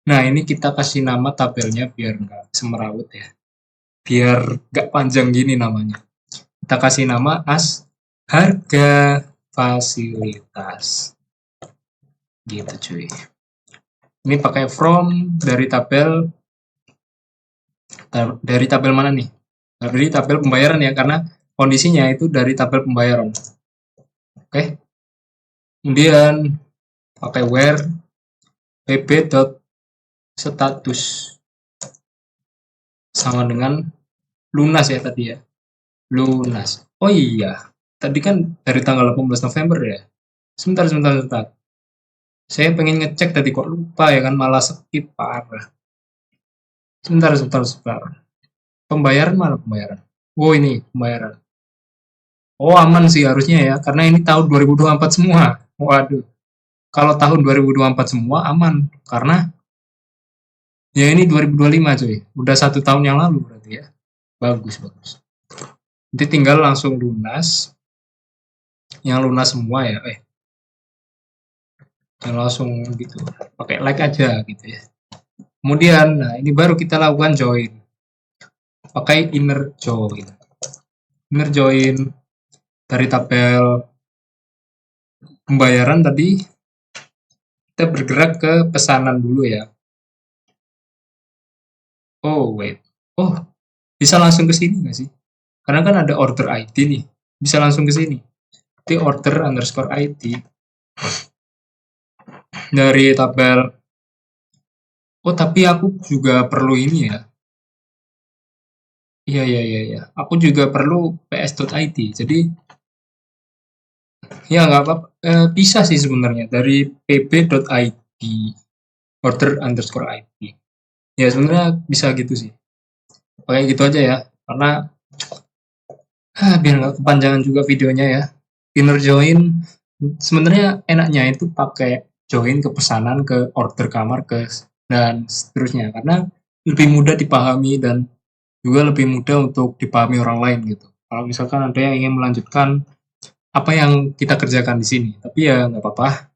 Nah, ini kita kasih nama tabelnya biar nggak semerawut ya. Biar nggak panjang gini namanya. Kita kasih nama as harga fasilitas. Gitu cuy. Ini pakai from dari tabel mana nih? Dari tabel pembayaran ya, karena kondisinya itu dari tabel pembayaran. Oke. Kemudian pakai where pb.status sama dengan lunas ya tadi ya. Lunas. Oh iya, tadi kan dari tanggal 18 November ya. Sebentar. Saya pengen ngecek tadi kok lupa ya kan, malah skip parah. Sebentar. Pembayaran mana pembayaran? Oh ini pembayaran. Oh aman sih harusnya ya, karena ini tahun 2024 semua. Waduh, kalau tahun 2024 semua aman, karena ya ini 2025 cuy. Udah 1 tahun yang lalu berarti ya. Bagus. Nanti tinggal langsung lunas. Yang lunas semua ya. Dan langsung gitu. Pakai like aja gitu ya. Kemudian, nah ini baru kita lakukan join. Pakai inner join. Inner join dari tabel pembayaran tadi, kita bergerak ke pesanan dulu ya. Oh, wait. Oh, bisa langsung ke sini nggak sih? Karena kan ada order ID nih. Bisa langsung ke sini. Di order underscore ID. Dari tabel. Oh, tapi aku juga perlu ini ya. Iya. Aku juga perlu ps.id. Jadi, ya nggak apa-apa. Bisa sih sebenarnya. Dari pb.id. Order underscore ID. Ya, sebenarnya bisa gitu sih. Pakai gitu aja ya. Karena biar nggak kepanjangan juga videonya ya. Inner join sebenarnya enaknya itu pakai join ke pesanan, ke order kamar, dan seterusnya, karena lebih mudah dipahami dan juga lebih mudah untuk dipahami orang lain gitu. Kalau misalkan ada yang ingin melanjutkan apa yang kita kerjakan di sini, tapi ya nggak apa-apa,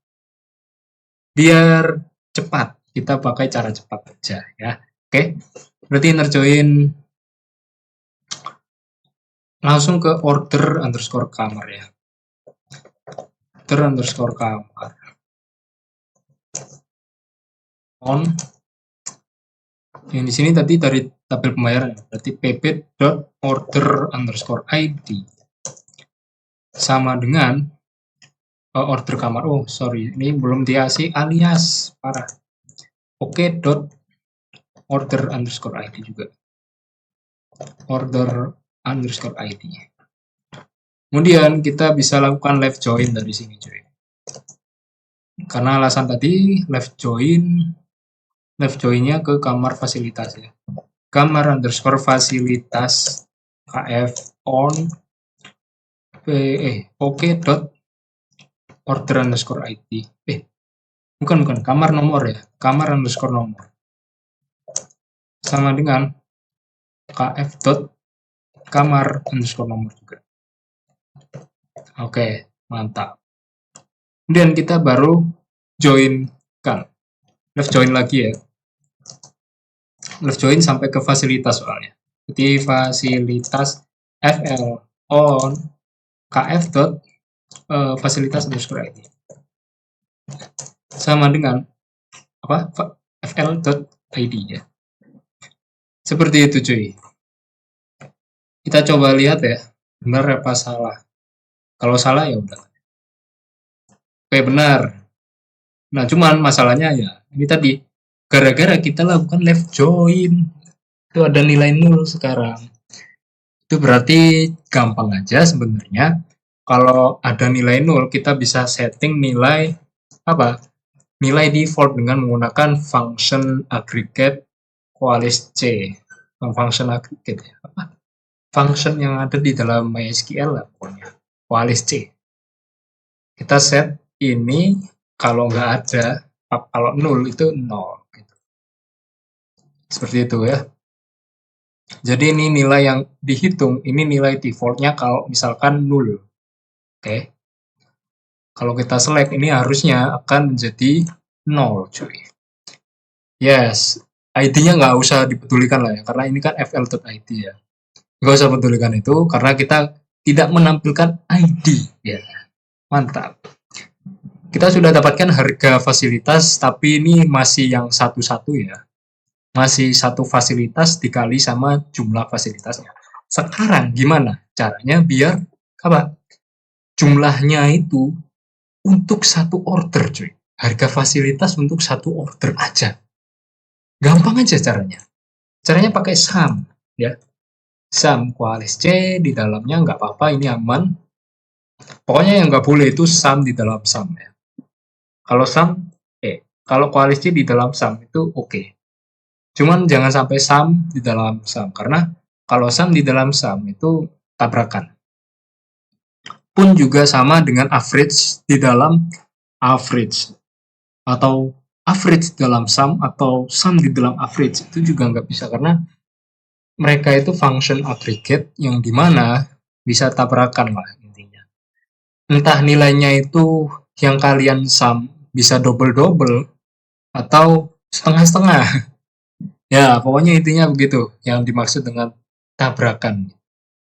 biar cepat kita pakai cara cepat aja ya. Oke, berarti inner join langsung ke order underscore kamar ya. Order underscore kamar on. Yang di sini tadi dari tabel pembayaran, berarti pb.order underscore id sama dengan order kamar. Oh sorry, ini belum diasih alias, parah. Oke, order underscore id juga. Order underscore id. Kemudian kita bisa lakukan left join dari sini cuy. Karena alasan tadi left joinnya ke kamar fasilitas ya. Kamar underscore fasilitas kf on oke dot order underscore id. Bukan kamar nomor ya, kamar underscore nomor sama dengan kf dot kamar underscore nomor juga. Oke, mantap. Kemudian kita baru joinkan, left join lagi ya, left join sampai ke fasilitas soalnya. Jadi fasilitas fl on kf dot fasilitas underscore id sama dengan apa fl.id ya. Seperti itu cuy. Kita coba lihat ya, benar apa salah. Kalau salah ya udah. Oke, benar. Nah, cuman masalahnya ya ini tadi gara-gara kita lakukan left join. itu ada nilai 0 sekarang. Itu berarti gampang aja sebenarnya. Kalau ada nilai 0, kita bisa setting nilai apa? Nilai default dengan menggunakan function aggregate qualis C. Function aggregate ya. Apa? Function yang ada di dalam MySQL lah pokoknya. Qualis C. Kita set ini kalau nggak ada, kalau 0 itu 0. Gitu. Seperti itu ya. Jadi ini nilai yang dihitung, ini nilai defaultnya kalau misalkan 0. Oke. Kalau kita select ini harusnya akan menjadi 0 cuy. Yes, ID-nya nggak usah dipedulikan lah ya, karena ini kan fl.id ya. Nggak usah pedulikan itu, karena kita tidak menampilkan ID. Ya, mantap. Kita sudah dapatkan harga fasilitas, tapi ini masih yang satu-satu ya. Masih satu fasilitas dikali sama jumlah fasilitasnya. Sekarang gimana caranya biar apa? Jumlahnya itu untuk satu order cuy. Harga fasilitas untuk satu order aja. Gampang aja caranya. Caranya pakai sum ya. Sum qualis C di dalamnya nggak apa-apa, ini aman. Pokoknya yang nggak boleh itu sum di dalam sum ya. Kalau sum, kalau qualis C di dalam sum itu oke. Cuman jangan sampai sum di dalam sum, karena kalau sum di dalam sum itu tabrakan. Pun juga sama dengan average di dalam average. Atau average dalam sum atau sum di dalam average, itu juga nggak bisa, karena mereka itu function aggregate yang dimana bisa tabrakan lah intinya. Entah nilainya itu yang kalian sum bisa double-double atau setengah-setengah. Ya, pokoknya intinya begitu yang dimaksud dengan tabrakan.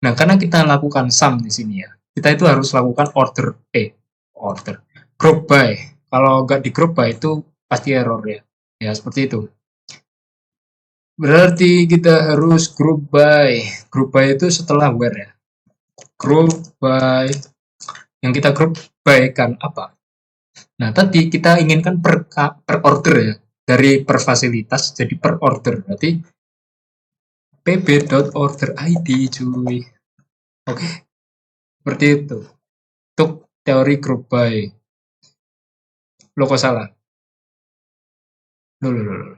Nah, karena kita lakukan sum di sini ya, kita itu harus lakukan order group by. Kalau nggak di group by itu pasti error ya. Ya, seperti itu. Berarti kita harus group by. Group by itu setelah where ya. Group by. Yang kita group by kan apa? Nah, tadi kita inginkan per order ya. Dari per fasilitas jadi per order. Berarti pb.orderId cuy. Oke. Seperti itu. Untuk teori group by. Lo kok salah? Loh.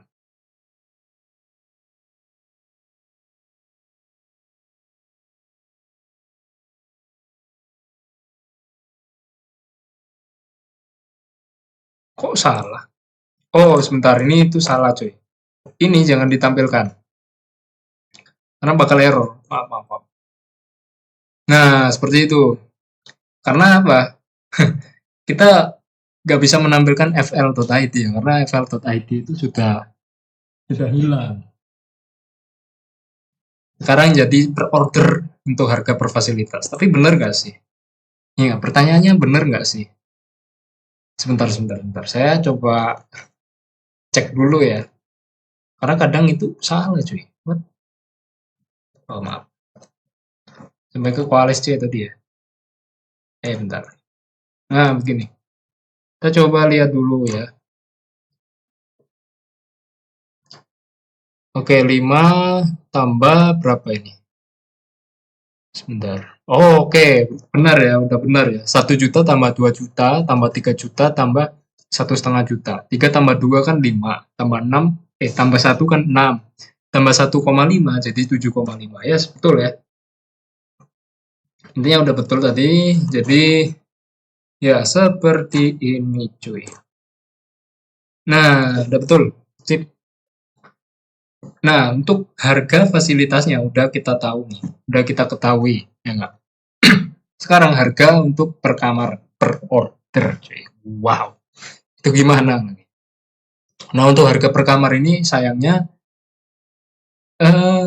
Kok salah? Oh, sebentar. Ini itu salah cuy. Ini jangan ditampilkan. Karena bakal error. Maaf. Nah, seperti itu. Karena apa? Kita nggak bisa menampilkan fl.id ya, karena fl.id itu sudah hilang. Sekarang jadi per order untuk harga per fasilitas. Tapi benar nggak sih? Ya, pertanyaannya benar nggak sih? Sebentar. Saya coba cek dulu ya. Karena kadang itu salah cuy. What? Oh maaf. Sampai ke qualis C tadi ya. Bentar. Nah begini. Kita coba lihat dulu ya. Oke, 5 tambah berapa ini? Sebentar. Oh, oke. Benar ya, udah benar ya. 1 juta tambah 2 juta, tambah 3 juta, tambah 1,5 juta. 3 tambah 2 kan 5, tambah 6, tambah 1 kan 6. Tambah 1,5 jadi 7,5. Ya, yes, betul ya. Intinya udah betul tadi. Jadi, ya seperti ini cuy. Nah, udah betul. Sip. Nah, untuk harga fasilitasnya udah kita tahu nih. Udah kita ketahui, ya enggak? Sekarang harga untuk per kamar, per order, cuy. Wow, itu gimana? Nah, untuk harga per kamar ini sayangnya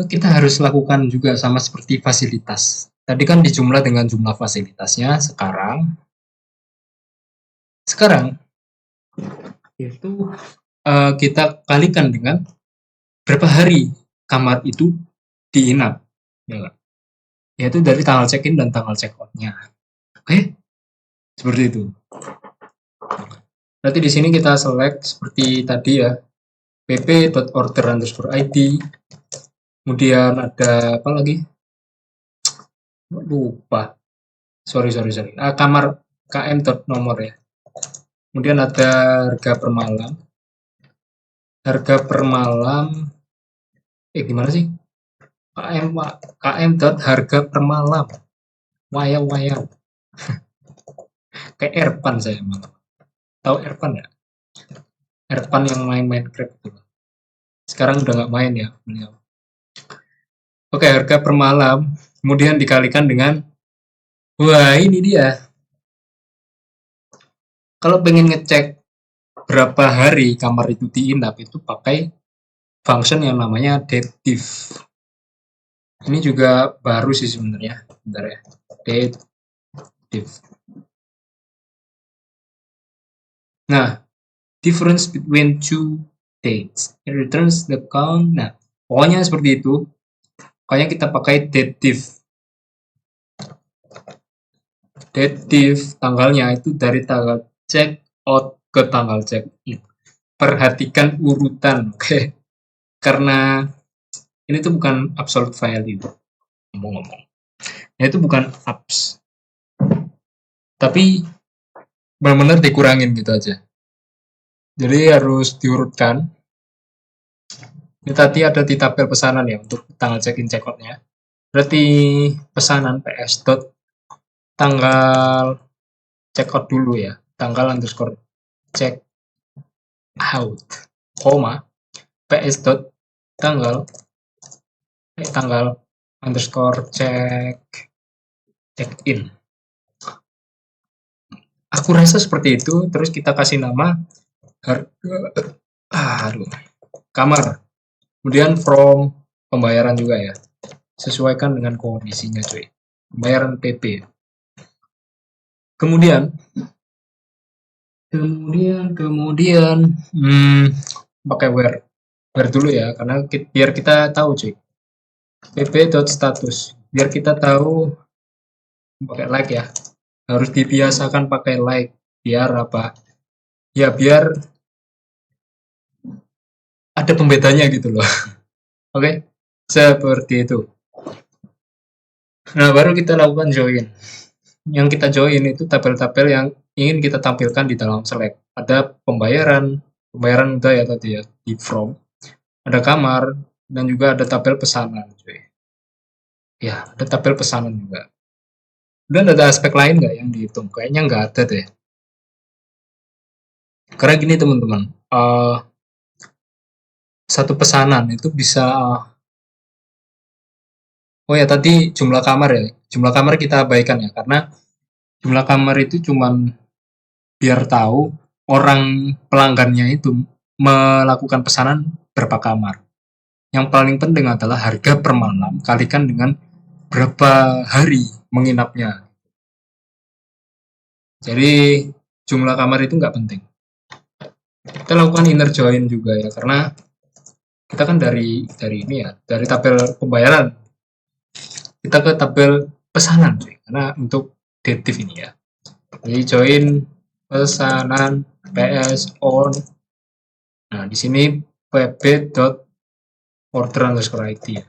kita harus lakukan juga sama seperti fasilitas. Tadi kan dijumlah dengan jumlah fasilitasnya. Sekarang itu kita kalikan dengan berapa hari kamar itu diinap, ya nggak? Yaitu dari tanggal check-in dan tanggal check-out-nya. Oke, seperti itu. Berarti di sini kita select seperti tadi ya, pp.order_id Kemudian ada apa lagi? Lupa. Sorry. Kamar KM dot nomor ya. Kemudian ada harga per malam. Harga per malam, gimana sih? KM dot harga per malam. Wayang. Kayak Erpan saya malah. Tahu Erpan ya? Erpan yang main Minecraft itu. Sekarang udah nggak main ya beliau. Oke, harga per malam. Kemudian dikalikan dengan, wah ini dia. Kalau pengen ngecek berapa hari kamar itu diinap, itu pakai function yang namanya dative. Ini juga baru sih sebenarnya. Bentar ya. Dative. Nah, difference between two dates. It returns the count. Nah, pokoknya seperti itu. Pokoknya kita pakai dative. Dative tanggalnya itu dari tanggal check out ke tanggal check in. Perhatikan urutan, oke? Karena ini tuh bukan absolute value, ngomong-ngomong. Itu bukan apps, tapi benar-benar dikurangin gitu aja. Jadi harus diurutkan. Ini tadi ada di tabel pesanan ya untuk tanggal check-in check-out-nya. Berarti pesanan PS dot tanggal check-out dulu ya. Tanggal underscore check out, koma PS dot tanggal underscore check in. Aku rasa seperti itu. Terus kita kasih nama kamar. Kemudian from pembayaran juga ya. Sesuaikan dengan kondisinya cuy. Pembayaran PP. Kemudian pakai where dulu ya, karena biar kita tahu cuy. pp.status biar kita tahu pakai like ya. Harus dibiasakan pakai like biar apa? Ya biar ada pembedanya gitu loh. Oke, seperti itu. Nah, baru kita lakukan join. Yang kita join itu tabel-tabel yang ingin kita tampilkan di dalam Slack. Ada pembayaran udah ya tadi ya, di from. Ada kamar, dan juga ada tabel pesanan. Cuy. Ya, ada tabel pesanan juga. Dan ada aspek lain nggak yang dihitung? Kayaknya nggak ada deh. Karena gini teman-teman, satu pesanan itu bisa, oh ya tadi jumlah kamar ya, jumlah kamar kita abaikan ya, karena jumlah kamar itu cuman biar tahu orang pelanggannya itu melakukan pesanan berapa kamar. Yang paling penting adalah harga per malam kalikan dengan berapa hari menginapnya. Jadi jumlah kamar itu nggak penting. Kita lakukan inner join juga ya, karena kita kan dari ini ya, dari tabel pembayaran kita ke tabel pesanan cuy. Karena untuk dative ini ya. Jadi join pesanan PS on. Nah, di sini pb.order_id ya.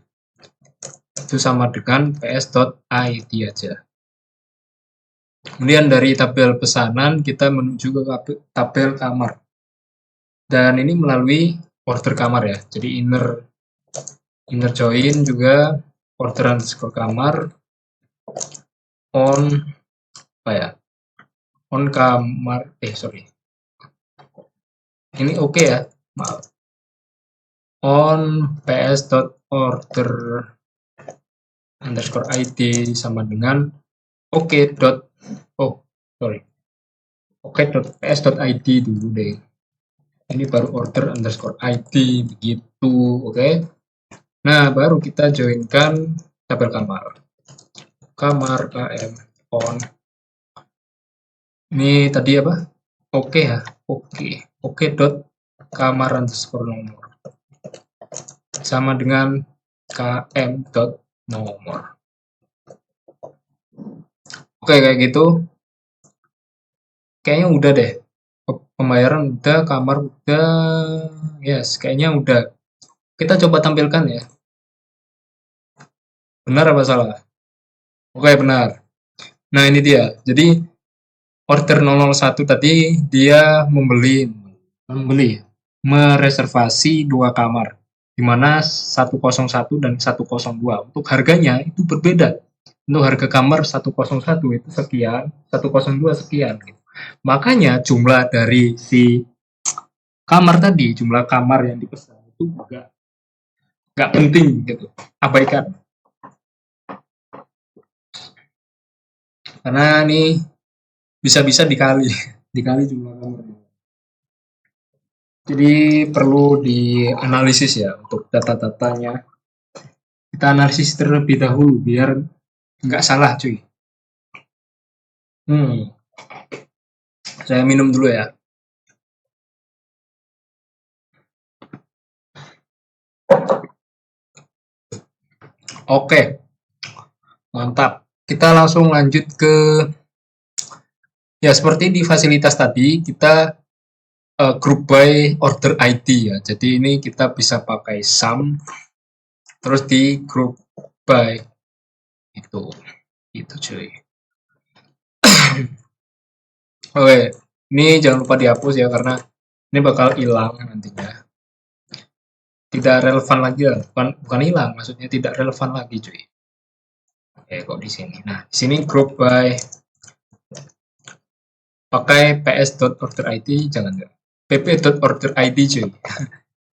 Itu sama dengan ps.id aja. Kemudian dari tabel pesanan kita menuju ke tabel kamar. Dan ini melalui order kamar ya. Jadi inner join juga order underscore kamar on apa ya? On kamar ini oke ya, maaf. On ps.order underscore id sama dengan ps.id dulu deh. Ini baru order underscore id begitu, oke. Nah, baru kita joinkan tabel kamar km on. Ini tadi apa? Oke ya, oke dot kamar underscore nomor sama dengan km dot nomor. Oke, kayak gitu. Kayaknya udah deh. Pembayaran udah, kamar udah. Yes, kayaknya udah. Kita coba tampilkan ya. Benar apa salah? Oke, benar. Nah, ini dia. Jadi order 001 tadi dia membeli mereservasi 2 kamar di mana 101 dan 102. Untuk harganya itu berbeda. Untuk harga kamar 101 itu sekian, 102 sekian gitu. Makanya jumlah dari si kamar tadi, jumlah kamar yang dipesan itu enggak penting gitu. Abaikan. Karena ini bisa-bisa dikali dikali jumlah kamarnya. Jadi perlu dianalisis ya untuk data-datanya. Kita analisis terlebih dahulu biar nggak salah cuy. Saya minum dulu ya. Oke, mantap. Kita langsung lanjut ke ya seperti di fasilitas tadi kita group by order ID ya. Jadi ini kita bisa pakai sum terus di group by itu cuy. Oke, ini jangan lupa dihapus ya karena ini bakal hilang nantinya. Tidak relevan lagi ya, bukan hilang, maksudnya tidak relevan lagi cuy. Oke, kok di sini. Nah, di sini group by pakai ps.orderid jangan ya. pp.orderid cuy.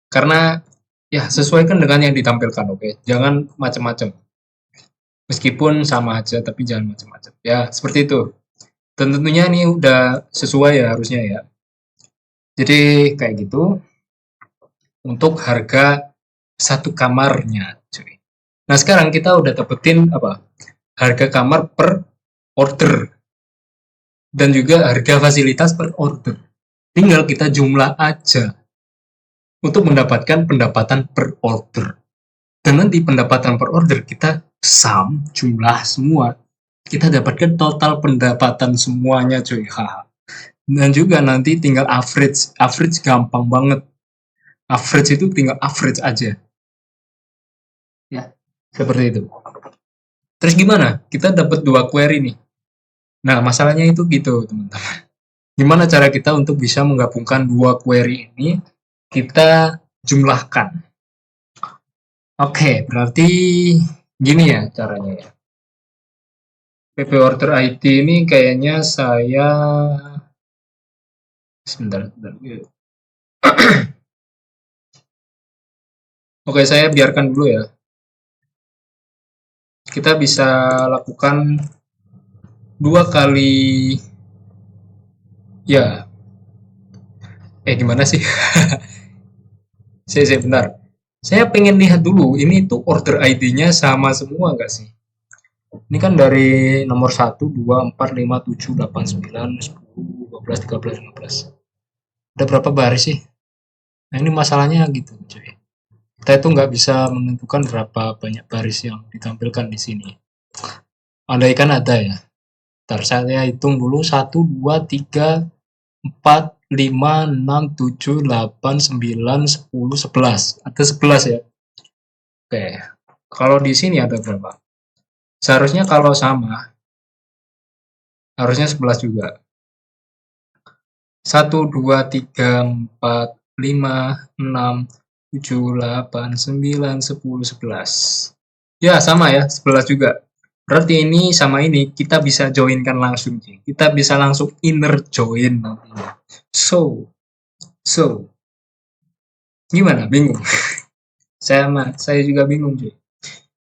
Karena ya sesuaikan dengan yang ditampilkan, oke. Jangan macam-macam. Meskipun sama aja tapi jangan macam-macam. Ya, seperti itu. Dan tentunya ini udah sesuai ya harusnya ya. Jadi kayak gitu untuk harga satu kamarnya, cuy. Nah, sekarang kita udah dapetin apa? Harga kamar per order dan juga harga fasilitas per order. Tinggal kita jumlah aja untuk mendapatkan pendapatan per order. Dan nanti pendapatan per order kita sum jumlah semua. Kita dapatkan total pendapatan semuanya cuy. Dan juga nanti tinggal average. Average gampang banget. Average itu tinggal average aja. Ya, seperti itu. Terus gimana? Kita dapat 2 query nih. Nah, masalahnya itu gitu, teman-teman. Gimana cara kita untuk bisa menggabungkan 2 query ini? Kita jumlahkan. Oke, berarti gini ya caranya ya. PP order ID ini kayaknya saya sebentar. Oke, saya biarkan dulu ya. Kita bisa lakukan 2 kali ya. Gimana sih? saya benar. Saya pengen lihat dulu ini tuh order ID-nya sama semua nggak sih? Ini kan dari nomor 1, 2, 4, 5, 7, 8, 9, 10, 12, 13, 15. Ada berapa baris sih? Nah ini masalahnya gitu cuy. Kita itu nggak bisa menentukan berapa banyak baris yang ditampilkan di sini. Andaikan ada ya. Ntar saya hitung dulu 1, 2, 3, 4, 5, 6, 7, 8, 9, 10, 11. Ada 11 ya. Oke. Kalau di sini ada berapa? Seharusnya kalau sama, harusnya 11 juga. 1, 2, 3, 4, 5, 6, 7, 8, 9, 10, 11. Ya, sama ya, 11 juga. Berarti ini sama ini kita bisa joinkan langsung. Kita bisa langsung inner join nantinya. So, gimana? Bingung? saya juga bingung cuy.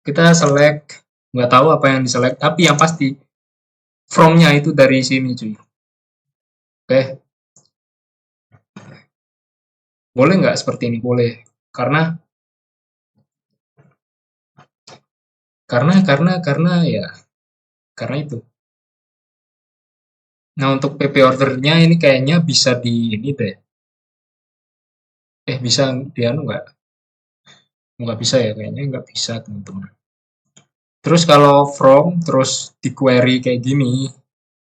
Kita select, nggak tahu apa yang diselect, tapi yang pasti from-nya itu dari sini cuy. Oke. Boleh nggak seperti ini? Boleh. Karena ya karena itu. Nah, untuk PP ordernya ini kayaknya bisa di ini deh. Bisa di anu nggak? Nggak bisa ya, kayaknya nggak bisa teman-teman. Terus kalau from, terus di query kayak gini,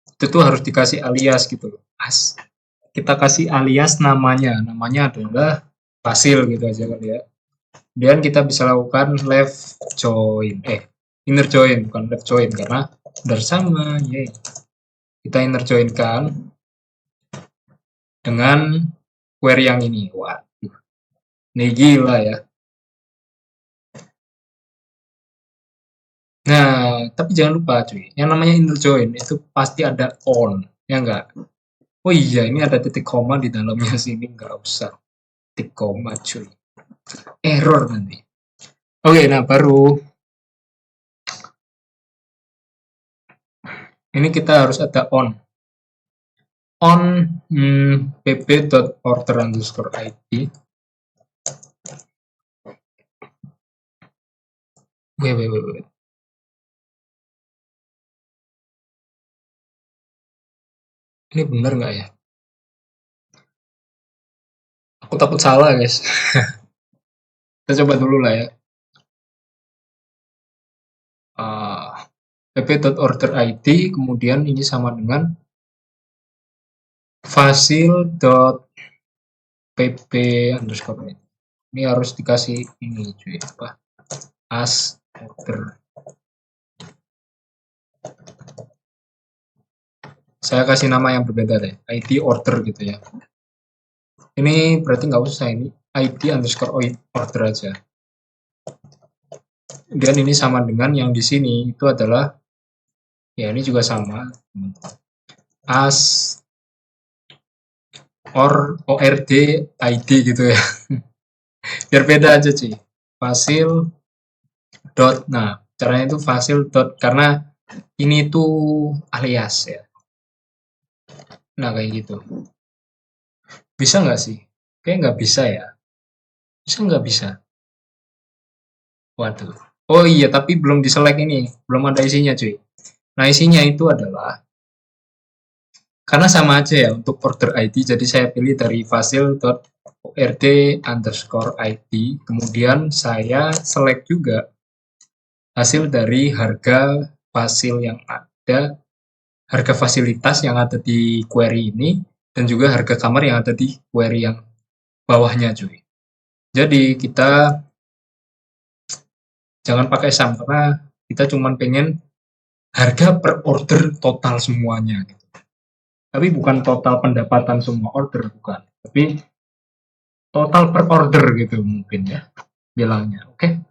itu tuh harus dikasih alias gitu loh. Kita kasih alias namanya adalah hasil gitu aja kali ya. Kemudian kita bisa lakukan left join, inner join, bukan left join, karena bersama, yay. Kita inner join-kan dengan query yang ini. Waduh, ini gila ya. Nah, tapi jangan lupa cuy, yang namanya inner join itu pasti ada on, ya enggak? Oh iya, ini ada titik koma di dalamnya sini, nggak usah titik koma cuy. Error nanti. Oke, nah baru ini kita harus ada on. On pp.order underscore id. Wait. Ini benar nggak ya? Aku takut salah guys. Kita coba dulu lah ya. pp.order.id, kemudian ini sama dengan fasil.pp underscore. Ini harus dikasih ini cuy, apa? As order. Saya kasih nama yang berbeda deh, id order gitu ya. Ini berarti nggak usah, ini id underscore order aja. Dan ini sama dengan yang di sini itu adalah, ya ini juga sama, as ord id gitu ya. Biar beda aja sih. Fasil dot, nah caranya itu fasil dot, karena ini tuh alias ya. Nah kayak gitu. Bisa nggak sih? Kayak nggak bisa ya. Bisa nggak bisa? Waduh. Oh iya, tapi belum diselect ini. Belum ada isinya cuy. Nah isinya itu adalah, karena sama aja ya untuk order ID, jadi saya pilih dari fasil.ord underscore ID, kemudian saya select juga hasil dari harga fasil yang ada, harga fasilitas yang ada di query ini, dan juga harga kamar yang ada di query yang bawahnya cuy. Jadi kita jangan pakai sum, karena kita cuma pengen harga per order total semuanya gitu. Tapi bukan total pendapatan semua order, bukan. Tapi total per order gitu mungkin ya bilangnya. Oke.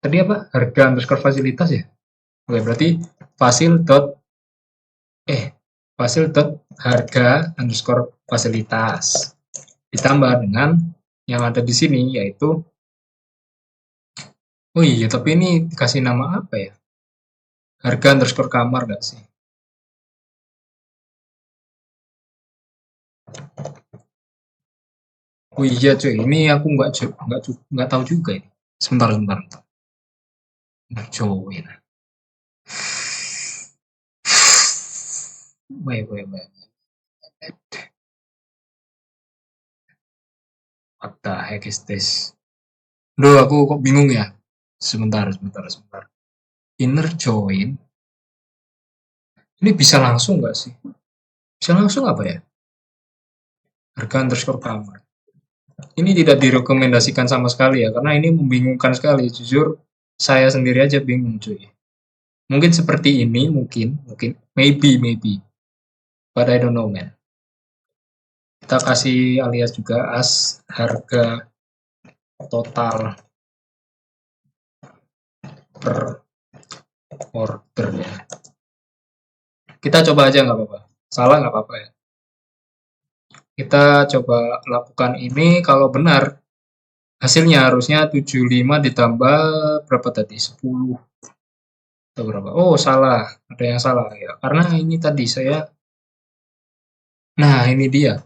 Tadi apa? Harga underscore fasilitas ya? Oke, berarti fasil dot fasil dot harga underscore fasilitas ditambah dengan yang ada di sini, yaitu, oh iya, tapi ini dikasih nama apa ya? Harga underscore kamar nggak sih? Oh iya cuy, ini aku nggak tahu juga ini. Sebentar. Join. Wait. What the heck is this? Duh, aku kok bingung ya. Sebentar. Inner join. Ini bisa langsung nggak sih? Bisa langsung apa ya? Harga underscore kamar. Ini tidak direkomendasikan sama sekali ya, karena ini membingungkan sekali. Jujur, saya sendiri aja bingung cuy. Mungkin seperti ini, mungkin, maybe. But I don't know man. Kita kasih alias juga as harga total per order ya. Kita coba aja nggak apa-apa. Salah nggak apa-apa ya. Kita coba lakukan ini, kalau benar hasilnya harusnya 75 ditambah berapa tadi? 10 atau berapa? Oh, salah. Ada yang salah ya. Karena ini tadi saya, nah ini dia.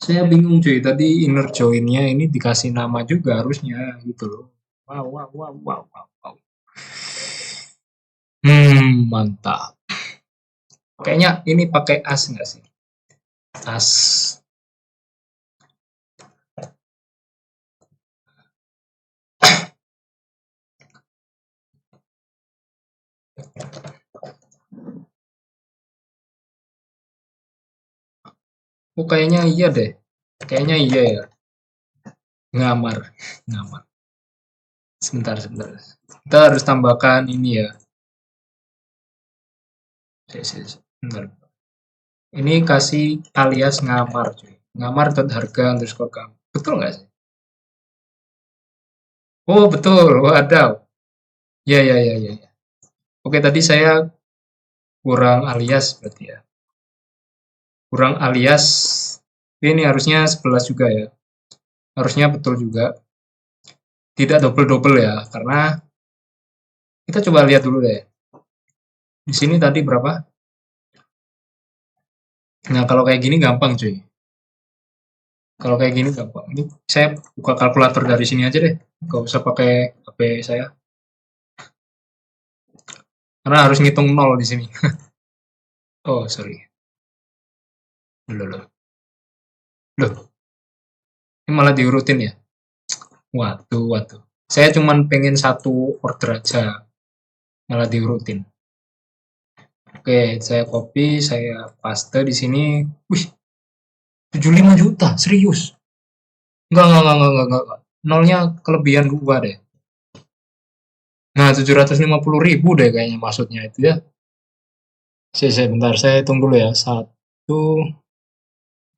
Saya bingung cuy, tadi inner join-nya ini dikasih nama juga harusnya gitu loh. Wow. Mantap. Kayaknya ini pakai as nggak sih? As. Oh, kayaknya iya deh. Kayaknya iya ya. Ngamar. Sebentar, sebentar. Kita harus tambahkan ini ya. Sebentar. Ini kasih alias ngamar, cuy. Ngamar harga underscore kamu. Betul nggak sih? Oh, betul. Wadaw. Ya, ya, ya, ya, ya. Oke, tadi saya kurang alias berarti ya. Kurang alias. Ini harusnya 11 juga ya. Harusnya betul juga. Tidak double-double ya, karena kita coba lihat dulu deh. Di sini tadi berapa? Nah, kalau kayak gini gampang, cuy. Kalau kayak gini gampang. Ini saya buka kalkulator dari sini aja deh. Gak usah pakai HP saya. Karena harus ngitung nol di sini. Oh, sorry. Loh, loh. Loh, ini malah diurutin ya? Waduh, waduh. Saya cuman pengen satu order aja. Malah diurutin. Oke, saya copy, saya paste di sini. Wih, 75 juta, serius. Enggak. Nolnya kelebihan gua deh. Nah, 750.000 deh kayaknya maksudnya itu ya. Bentar, saya hitung dulu ya. Satu,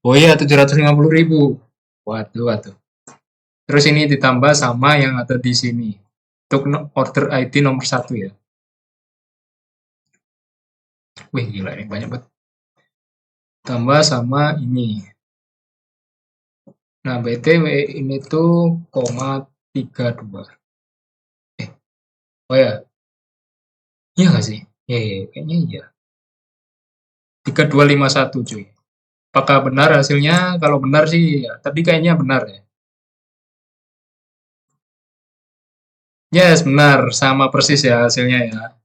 oh iya, 750.000. Waduh, waduh. Terus ini ditambah sama yang ada di sini. Untuk order ID nomor satu ya. Wih, gila ini banyak banget. Tambah sama ini. Nah, BTW ini tuh 0,32. Oh ya, iya nggak sih? Iya, iya, kayaknya iya. 3251 cuy. Apakah benar hasilnya? Kalau benar sih, ya. Tadi kayaknya benar ya. Yes, benar. Sama persis ya hasilnya ya.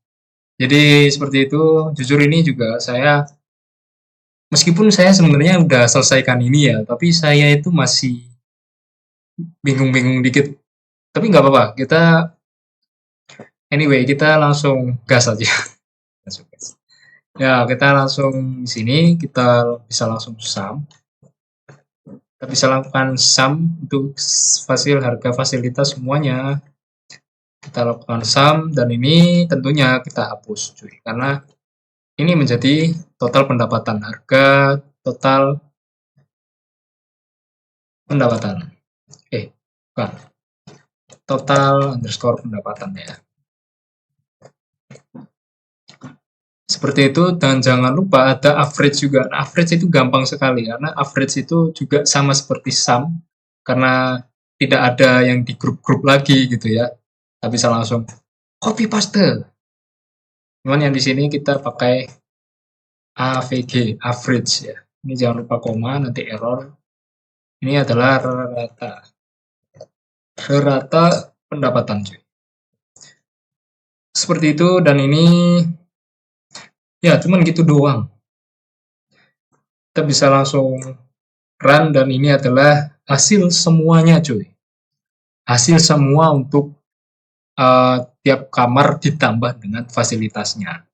Jadi seperti itu. Jujur ini juga saya, meskipun saya sebenarnya udah selesaikan ini ya, tapi saya itu masih bingung-bingung dikit. Tapi nggak apa-apa. Anyway, kita langsung gas aja. Ya, kita langsung di sini, kita bisa langsung sum. Kita bisa lakukan sum untuk harga fasilitas semuanya. Kita lakukan sum, dan ini tentunya kita hapus, cuy. Karena ini menjadi total pendapatan. Harga total pendapatan. Bukan. Total underscore pendapatan ya. Seperti itu, dan jangan lupa ada average juga. Nah, average itu gampang sekali karena average itu juga sama seperti sum, karena tidak ada yang di grup-grup lagi gitu ya. Kita bisa langsung copy paste. Cuman yang di sini kita pakai AVG, average ya. Ini jangan lupa koma, nanti error. Ini adalah rata. Rata pendapatan cuy. Seperti itu, dan ini ya cuman gitu doang. Kita bisa langsung run, dan ini adalah hasil semuanya cuy. Hasil semua untuk tiap kamar ditambah dengan fasilitasnya.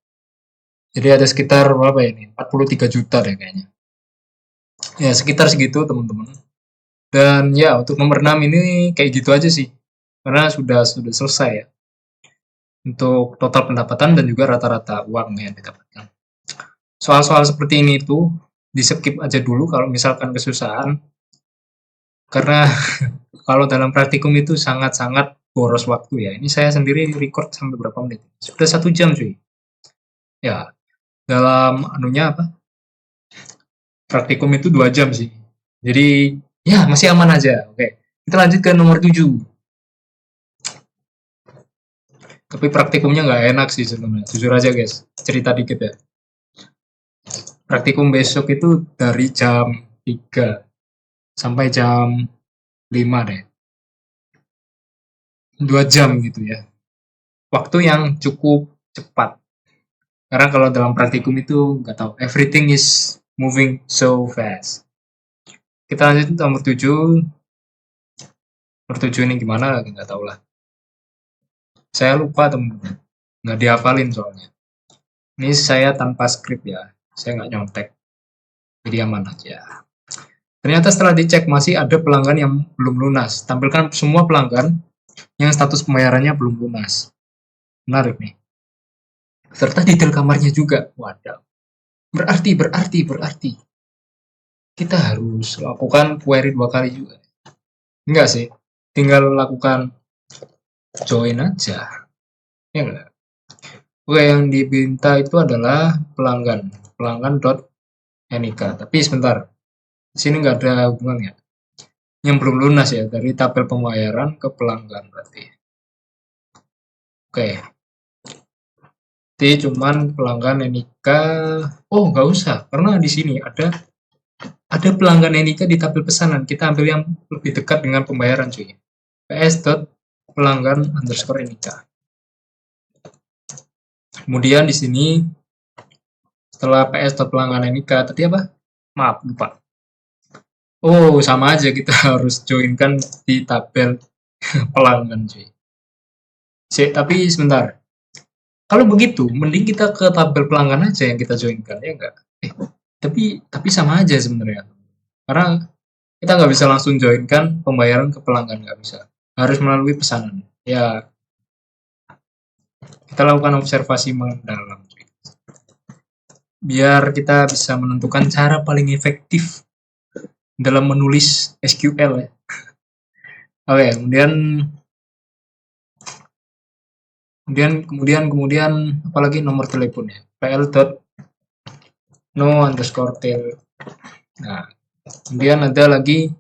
Jadi ada sekitar berapa ya ini? 43 juta deh kayaknya. Ya sekitar segitu teman-teman. Dan ya untuk nomor 6 ini kayak gitu aja sih. Karena sudah selesai ya. Untuk total pendapatan dan juga rata-rata uang yang didapatkan. Soal-soal seperti ini tuh di skip aja dulu kalau misalkan kesusahan. Karena kalau dalam praktikum itu sangat-sangat boros waktu ya. Ini saya sendiri record sampai berapa menit? Sudah 1 jam cuy. Ya, dalam anunya apa? Praktikum itu 2 jam sih. Jadi ya masih aman aja. Oke, kita lanjut ke nomor 7. Tapi praktikumnya nggak enak sih sebenarnya. Jujur aja guys, cerita dikit ya. Praktikum besok itu dari jam 3 sampai jam 5 deh. 2 jam gitu ya. Waktu yang cukup cepat. Karena kalau dalam praktikum itu nggak tahu, everything is moving so fast. Kita lanjut nomor 7. Nomor 7 ini gimana? Nggak tahu lah. Saya lupa teman-teman. Nggak dihafalin soalnya. Ini saya tanpa skrip ya. Saya nggak nyontek. Jadi aman aja. Ternyata setelah dicek masih ada pelanggan yang belum lunas. Tampilkan semua pelanggan yang status pembayarannya belum lunas. Menarik nih. Serta detail kamarnya juga. Waduh. Berarti kita harus lakukan query 2 kali juga. Enggak sih. Tinggal lakukan join aja. Ya enggak? Oke, yang diminta itu adalah pelanggan.nik. Tapi sebentar. Di sini nggak ada hubungannya. Yang belum lunas ya, dari tabel pembayaran ke pelanggan berarti. Oke. Jadi cuman pelanggan NIK. Oh, nggak usah, karena di sini ada pelanggan NIK di tabel pesanan. Kita ambil yang lebih dekat dengan pembayaran, cuy. ps.pelanggan_NIK. Kemudian di sini setelah ps.pelanggan NIK tadi apa? Maaf, lupa. Oh, sama aja kita harus joinkan di tabel pelanggan, cuy. Tapi sebentar. Kalau begitu, mending kita ke tabel pelanggan aja yang kita joinkan, ya enggak? Tapi sama aja sebenarnya. Karena kita nggak bisa langsung joinkan pembayaran ke pelanggan, nggak bisa. Harus melalui pesanan. Ya, kita lakukan observasi mendalam. Biar kita bisa menentukan cara paling efektif dalam menulis SQL ya. Oke, kemudian apalagi nomor teleponnya. pl.no_tel. Nah, kemudian ada lagi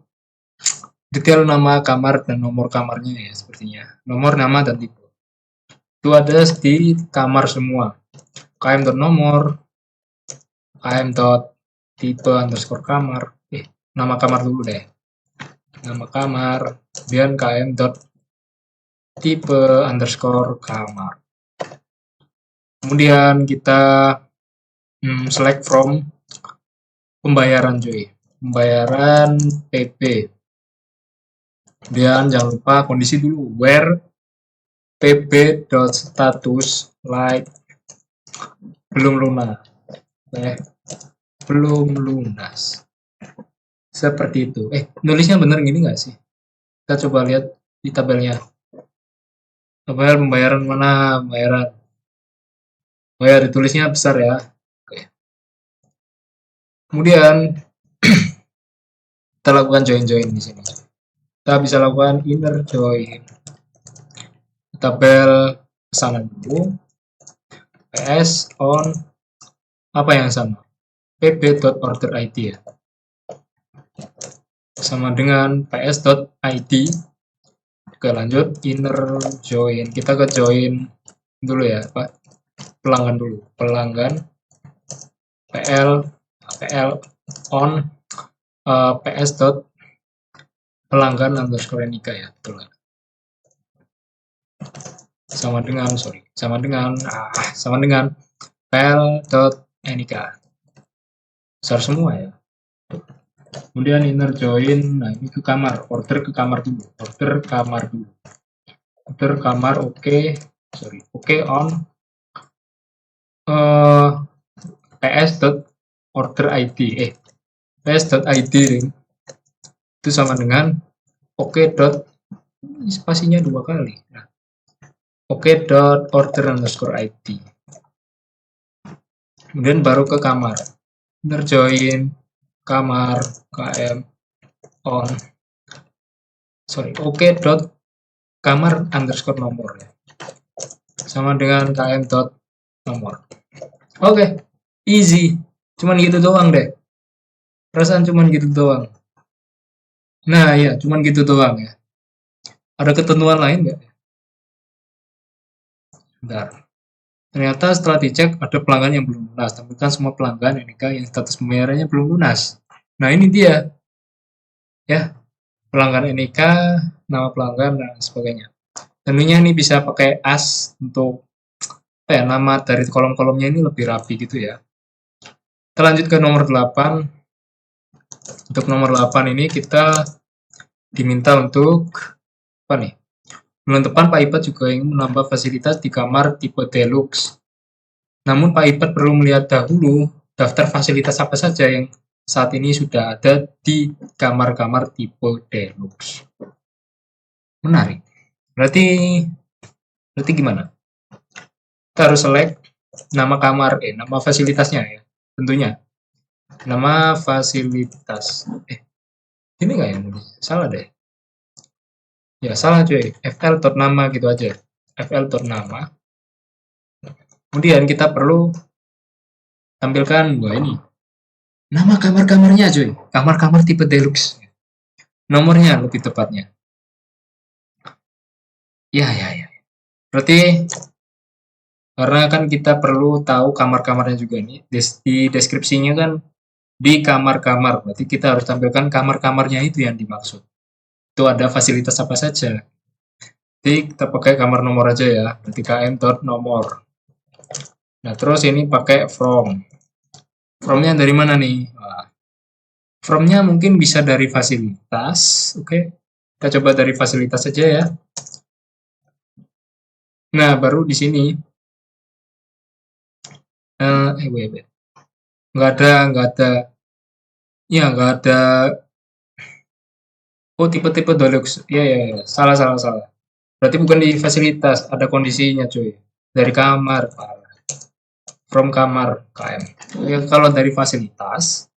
detail nama kamar dan nomor kamarnya ya sepertinya. Nomor, nama, dan tipe. Itu ada di kamar semua. km.nomor, km.tipe_kamar. Nama kamar dulu deh. Nama kamar, kemudian km.tipe_kamar. Kemudian kita select from pembayaran, cuy. Pembayaran PP. Kemudian jangan lupa kondisi dulu, where pb.status like belum lunas. Belum lunas. Seperti itu. Nulisnya bener gini nggak sih? Kita coba lihat di tabelnya. Tabel pembayaran mana? Pembayaran. Oh ya, ditulisnya besar ya. Oke. Kemudian kita lakukan join di sini. Kita bisa lakukan inner join. Tabel pesanan dulu. PS on apa yang sama? pb.order_id ya. Sama dengan ps.id. Oke, lanjut inner join. Kita ke join dulu ya, Pak. Pelanggan dulu. Pelanggan pl on ps.pelanggan_NIK ya, betul. Sama dengan pl.nik. Besar semua ya. Kemudian inner join, nah ini ke kamar, order kamar oke on ps.order_id ps.id itu sama dengan spasinya 2 kali. Nah, order_id. Kemudian baru ke kamar, inner join kamar km on kamar_nomor ya. Sama dengan km.nomor. Oke, easy. Cuman gitu doang deh. Perasaan cuman gitu doang. Nah ya, cuman gitu doang ya. Ada ketentuan lain nggak? Bentar. Ternyata setelah dicek ada pelanggan yang belum lunas. Tampilkan semua pelanggan yang status pembayarannya belum lunas. Nah ini dia. Ya, pelanggan NIK, nama pelanggan, dan sebagainya. Tentunya ini bisa pakai as untuk nama dari kolom-kolomnya ini lebih rapi gitu ya. Kita lanjut ke nomor 8. Untuk nomor 8 ini kita diminta untuk apa nih? Bulan depan Pak Ipat juga ingin menambah fasilitas di kamar tipe deluxe. Namun Pak Ipat perlu melihat dahulu daftar fasilitas apa saja yang saat ini sudah ada di kamar-kamar tipe deluxe. Menarik. Berarti berarti gimana? Kita harus select nama kamar, nama fasilitasnya ya, tentunya. Nama fasilitas. Ini nggak ya? Salah deh. Ya, salah cuy. fl.nama gitu aja. fl.nama. Kemudian kita perlu tampilkan, wah ini, nama kamar-kamarnya cuy. Kamar-kamar tipe deluxe. Nomornya lebih tepatnya. Ya. Berarti karena kan kita perlu tahu kamar-kamarnya juga nih. Di deskripsinya kan di kamar-kamar. Berarti kita harus tampilkan kamar-kamarnya itu yang dimaksud. Itu ada fasilitas apa saja. Jadi kita pakai kamar nomor aja ya. Berarti km.nomor. Nah, terus ini pakai from. From-nya dari mana nih? Nah, from-nya mungkin bisa dari fasilitas. Oke. Kita coba dari fasilitas saja ya. Nah, baru di sini. Wait. Nggak ada. Ya, nggak ada. Oh, tipe-tipe deluxe. Ya. Salah. Berarti bukan di fasilitas. Ada kondisinya, cuy. Dari kamar. From kamar, KM. Ya, kalau dari fasilitas,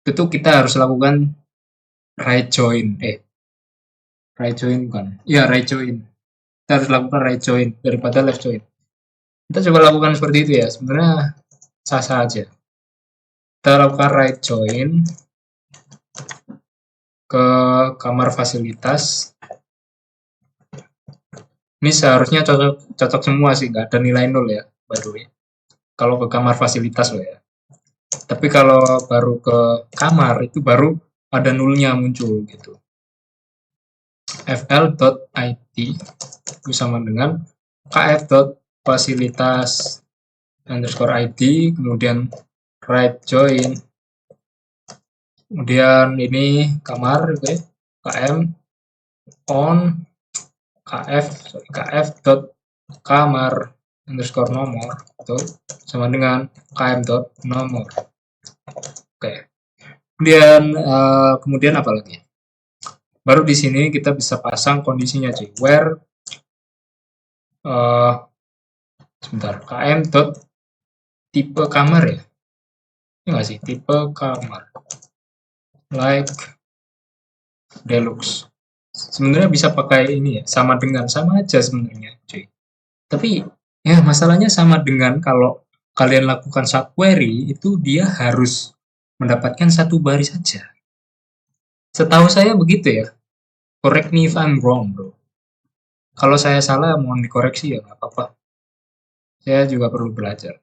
itu kita harus lakukan right join. Right join bukan. Iya, right join. Kita harus lakukan right join daripada left join. Kita coba lakukan seperti itu ya. Sebenarnya sah-sah aja. Kita lakukan right join ke kamar fasilitas. Ini seharusnya cocok semua sih, nggak ada nilai 0 ya, baru ya. Kalau ke kamar fasilitas loh ya. Tapi kalau baru ke kamar itu baru ada nulnya muncul gitu. fl.it itu sama dengan kf.fasilitas underscore id, kemudian right join, kemudian ini kamar, oke, km on kf dot kamar underscore nomor itu sama dengan km dot nomor. Oke. Kemudian apa lagi? Baru di sini kita bisa pasang kondisinya cuy. Where sebentar, km dot tipe kamar ya. Ini nggak sih? Tipe kamar. Like deluxe. Sebenarnya bisa pakai ini ya, sama aja sebenarnya, cuy. Tapi ya masalahnya sama dengan kalau kalian lakukan subquery itu dia harus mendapatkan satu baris saja. Setahu saya begitu ya. Correct me if I'm wrong, bro. Kalau saya salah mohon dikoreksi ya, nggak apa-apa. Saya juga perlu belajar.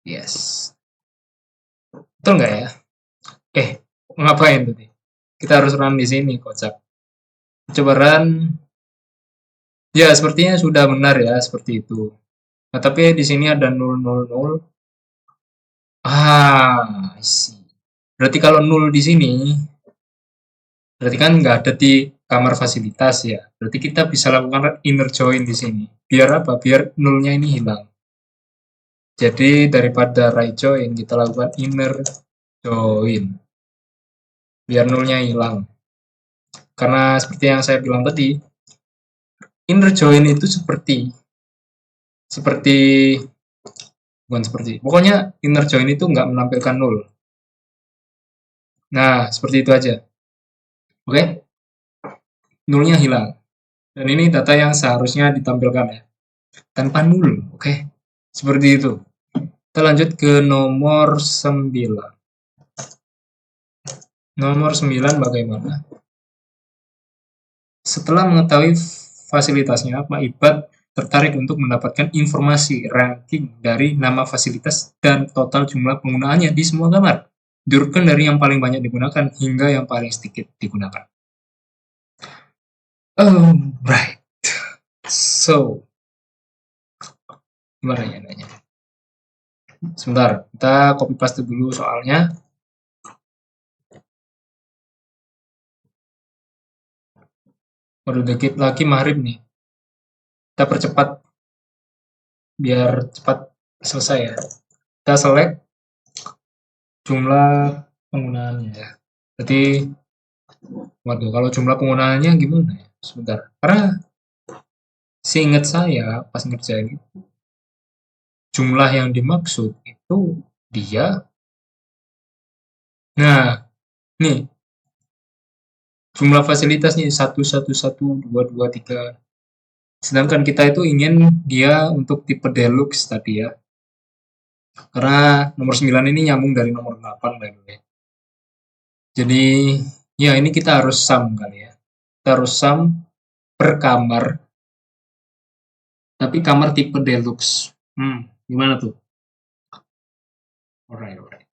Yes. Betul nggak ya? Ngapain tadi? Kita harus run di sini, kocak. Coba run. Ya, sepertinya sudah benar ya, seperti itu. Nah, tapi di sini ada 000. I see. Berarti kalau 0 di sini, berarti kan nggak ada di kamar fasilitas ya. Berarti kita bisa lakukan inner join di sini. Biar apa? Biar nulnya ini hilang. Jadi daripada right join, kita lakukan inner join. Biar nulnya hilang. Karena seperti yang saya bilang tadi, inner join itu pokoknya inner join itu nggak menampilkan nul. Nah, seperti itu aja. Oke? Nulnya hilang. Dan ini data yang seharusnya ditampilkan ya. Tanpa nul. Oke? Seperti itu. Kita lanjut ke nomor 9. Nomor 9 bagaimana? Setelah mengetahui fasilitasnya, Pak Ibad tertarik untuk mendapatkan informasi ranking dari nama fasilitas dan total jumlah penggunaannya di semua kamar. Diurutkan dari yang paling banyak digunakan hingga yang paling sedikit digunakan. Right. So, gimana ya nanya? Sebentar, kita copy paste dulu soalnya. Waduh, dikit lagi maghrib nih. Kita percepat biar cepat selesai ya. Kita select jumlah penggunaannya ya. Berarti, waduh, kalau jumlah penggunaannya gimana ya? Sebentar. Karena Seingat saya pas ngerjain itu, jumlah yang dimaksud itu dia. Nah, nih jumlah fasilitas nih satu satu satu dua dua tiga. Sedangkan kita itu ingin dia untuk tipe deluxe tadi ya. Karena nomor 9 ini nyambung dari nomor 8 by the way. Jadi ya ini kita harus sum kali ya. Kita harus sum per kamar. Tapi kamar tipe deluxe. Gimana tuh? Alright, alright.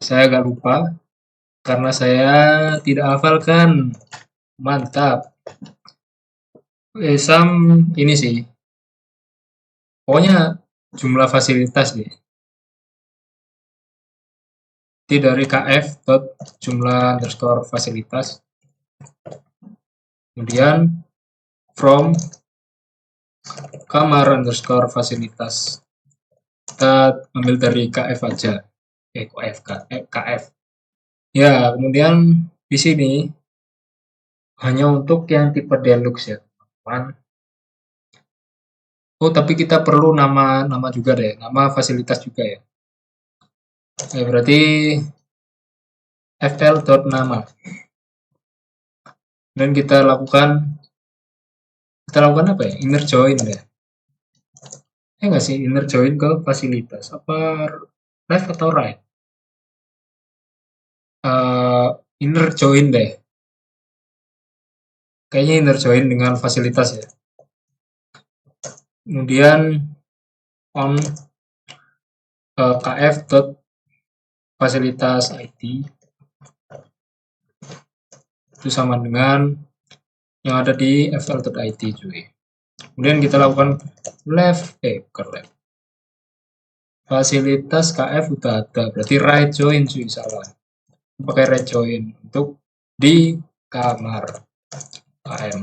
Saya agak lupa karena saya tidak hafalkan. Mantap. Sum ini sih. Pokoknya jumlah fasilitas deh. T dari kf dot jumlah underscore fasilitas. Kemudian from kamar underscore fasilitas. Kita ambil dari kf aja. kf. Ya, kemudian di sini hanya untuk yang tipe deluxe ya, teman-teman. Oh, tapi kita perlu nama juga deh, nama fasilitas juga ya. Berarti fl.nama. Dan kita lakukan apa ya? Inner join ya. Enggak sih, inner join ke fasilitas. Apa left atau right? Inner join deh. Kayaknya inner join dengan fasilitas ya. Kemudian on kf dot fasilitas IT itu sama dengan yang ada di fl.it cuy. Kemudian kita lakukan bukan left. Fasilitas kf udah ada, berarti right join cuy, salah. Pakai right join untuk di kamar km.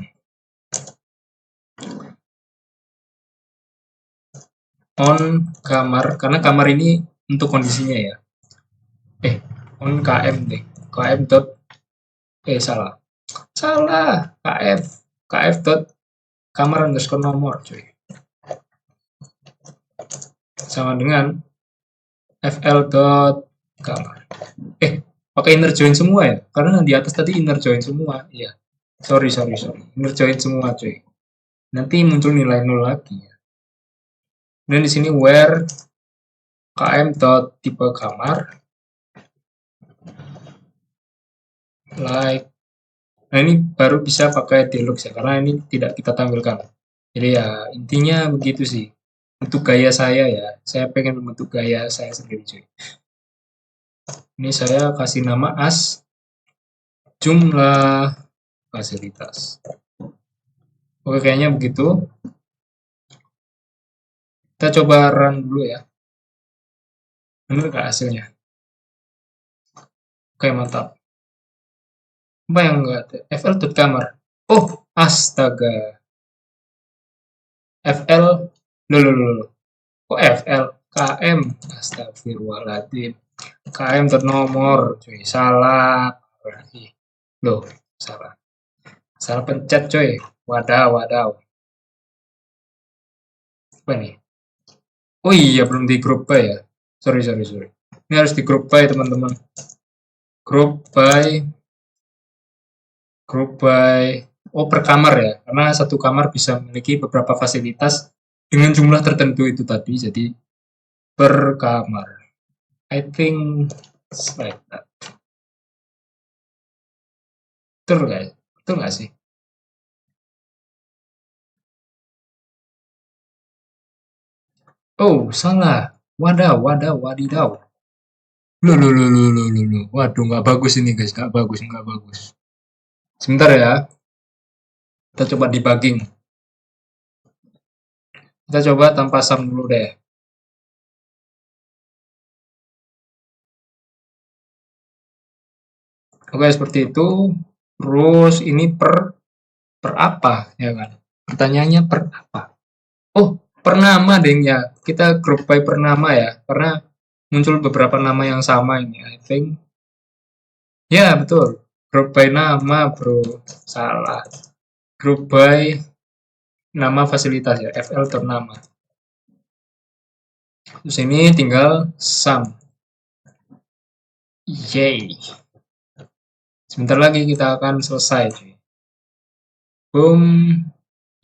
On kamar, karena kamar ini untuk kondisinya ya. On km deh. Kf dot salah. Kf dot kamar underscore nomor cuy. Sama dengan fl dot kamar. Pakai inner join semua ya? Karena di atas tadi inner join semua. Iya. Sorry. Inner join semua cuy. Nanti muncul nilai 0 lagi ya. Dan di sini where km dot tipe kamar like. Nah, ini baru bisa pakai deluxe ya, karena ini tidak kita tampilkan. Jadi ya intinya begitu sih. Untuk gaya saya ya, saya pengen membentuk gaya saya sendiri cuy. Ini saya kasih nama as jumlah fasilitas. Oke, kayaknya begitu. Kita coba run dulu ya. Bener gak hasilnya? Oke, mantap. Apa yang enggak ada? fl.kamar. Oh, astaga. fl. Loh. Kok fl? km. Astagfirullahaladzim. km nomor. Cuy, salah. Loh, salah. Salah pencet coy. Wadaw. Apa nih? Oh iya, belum di group by ya. Sorry. Ini harus di group by teman-teman. Group by per kamar ya. Karena satu kamar bisa memiliki beberapa fasilitas dengan jumlah tertentu itu tadi. Jadi per kamar. I think it's like that. Betul nggak sih? Oh, salah. Wadidaw. Loh. Waduh, nggak bagus ini guys, nggak bagus. Sebentar ya. Kita coba debugging. Kita coba tanpa sum dulu deh. Oke, seperti itu. Terus ini per apa ya kan? Pertanyaannya per apa? Oh, per nama deh ya. Kita group by per nama ya. Karena muncul beberapa nama yang sama ini, I think. Ya, betul. Group by nama, bro. Salah. Group by nama fasilitas ya, FL ternama. Terus ini tinggal sum. Yay. Sebentar lagi kita akan selesai, cuy. Boom.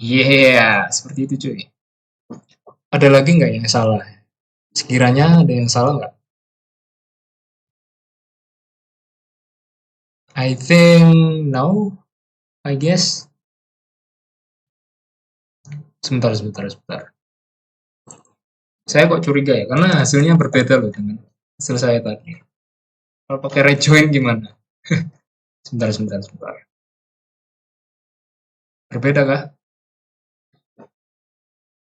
Yeah, seperti itu, cuy. Ada lagi nggak yang salah? Sekiranya ada yang salah nggak? I think no, I guess. Sebentar. Saya kok curiga ya, karena hasilnya berbeda loh dengan hasil saya tadi. Kalau pakai rejoin gimana? Sebentar. Berbeda kah?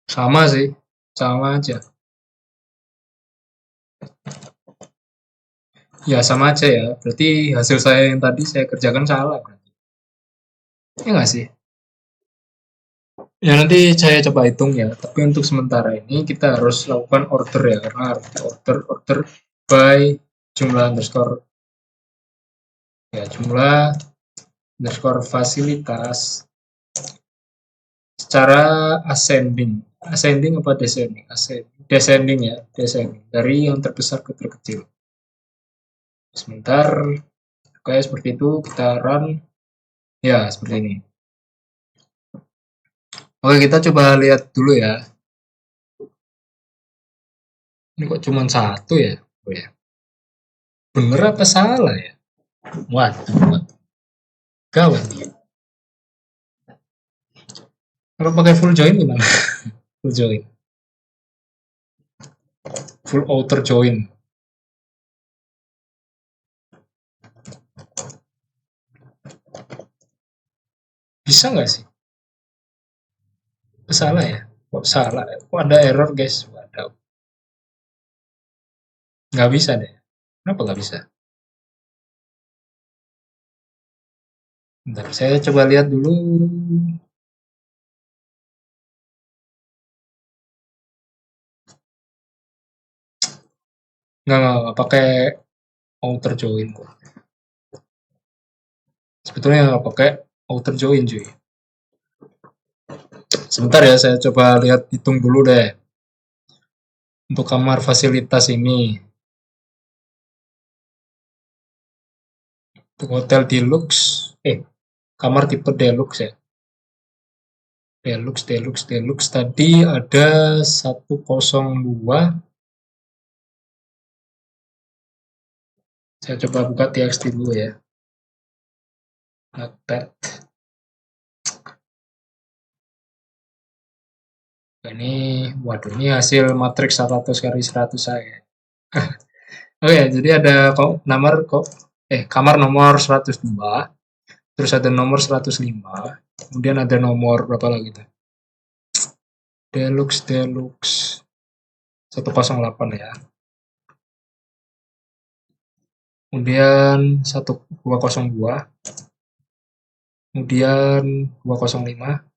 Sama sih, sama aja. Ya sama aja ya, berarti hasil saya yang tadi saya kerjakan salah berarti. Ya nggak sih? Ya nanti saya coba hitung ya, tapi untuk sementara ini kita harus lakukan order ya, karena harus order by jumlah underscore ya, jumlah underscore fasilitas secara ascending. Ascending apa descending? Descending ya, descending dari yang terbesar ke terkecil. Sebentar, oke seperti itu kita run ya seperti ini. Oke, kita coba lihat dulu ya. Ini kok cuma satu ya? Oh ya. Bener apa salah ya? Waduh. Gawat nih. Kalau pakai full join gimana? Full join. Full outer join. Bisa nggak sih? Salah ya? Kok salah? Kok ada error guys? Waduh. Nggak bisa deh. Kenapa nggak bisa? Bentar, saya coba lihat dulu. Nggak pakai outer join kok. Sebetulnya nggak pakai outer join cuy. Sebentar ya, saya coba lihat hitung dulu deh. Untuk kamar fasilitas ini. Untuk hotel deluxe. Kamar tipe deluxe ya. Deluxe. Tadi ada 102. Saya coba buka txt dulu ya. Notepad. Waduh, ini hasil matriks 100 kali 100 saya. Oke, jadi ada kamar nomor 102, terus ada nomor 105, kemudian ada nomor berapa lagi tuh? Deluxe 108 ya. Kemudian 1202, kemudian 205,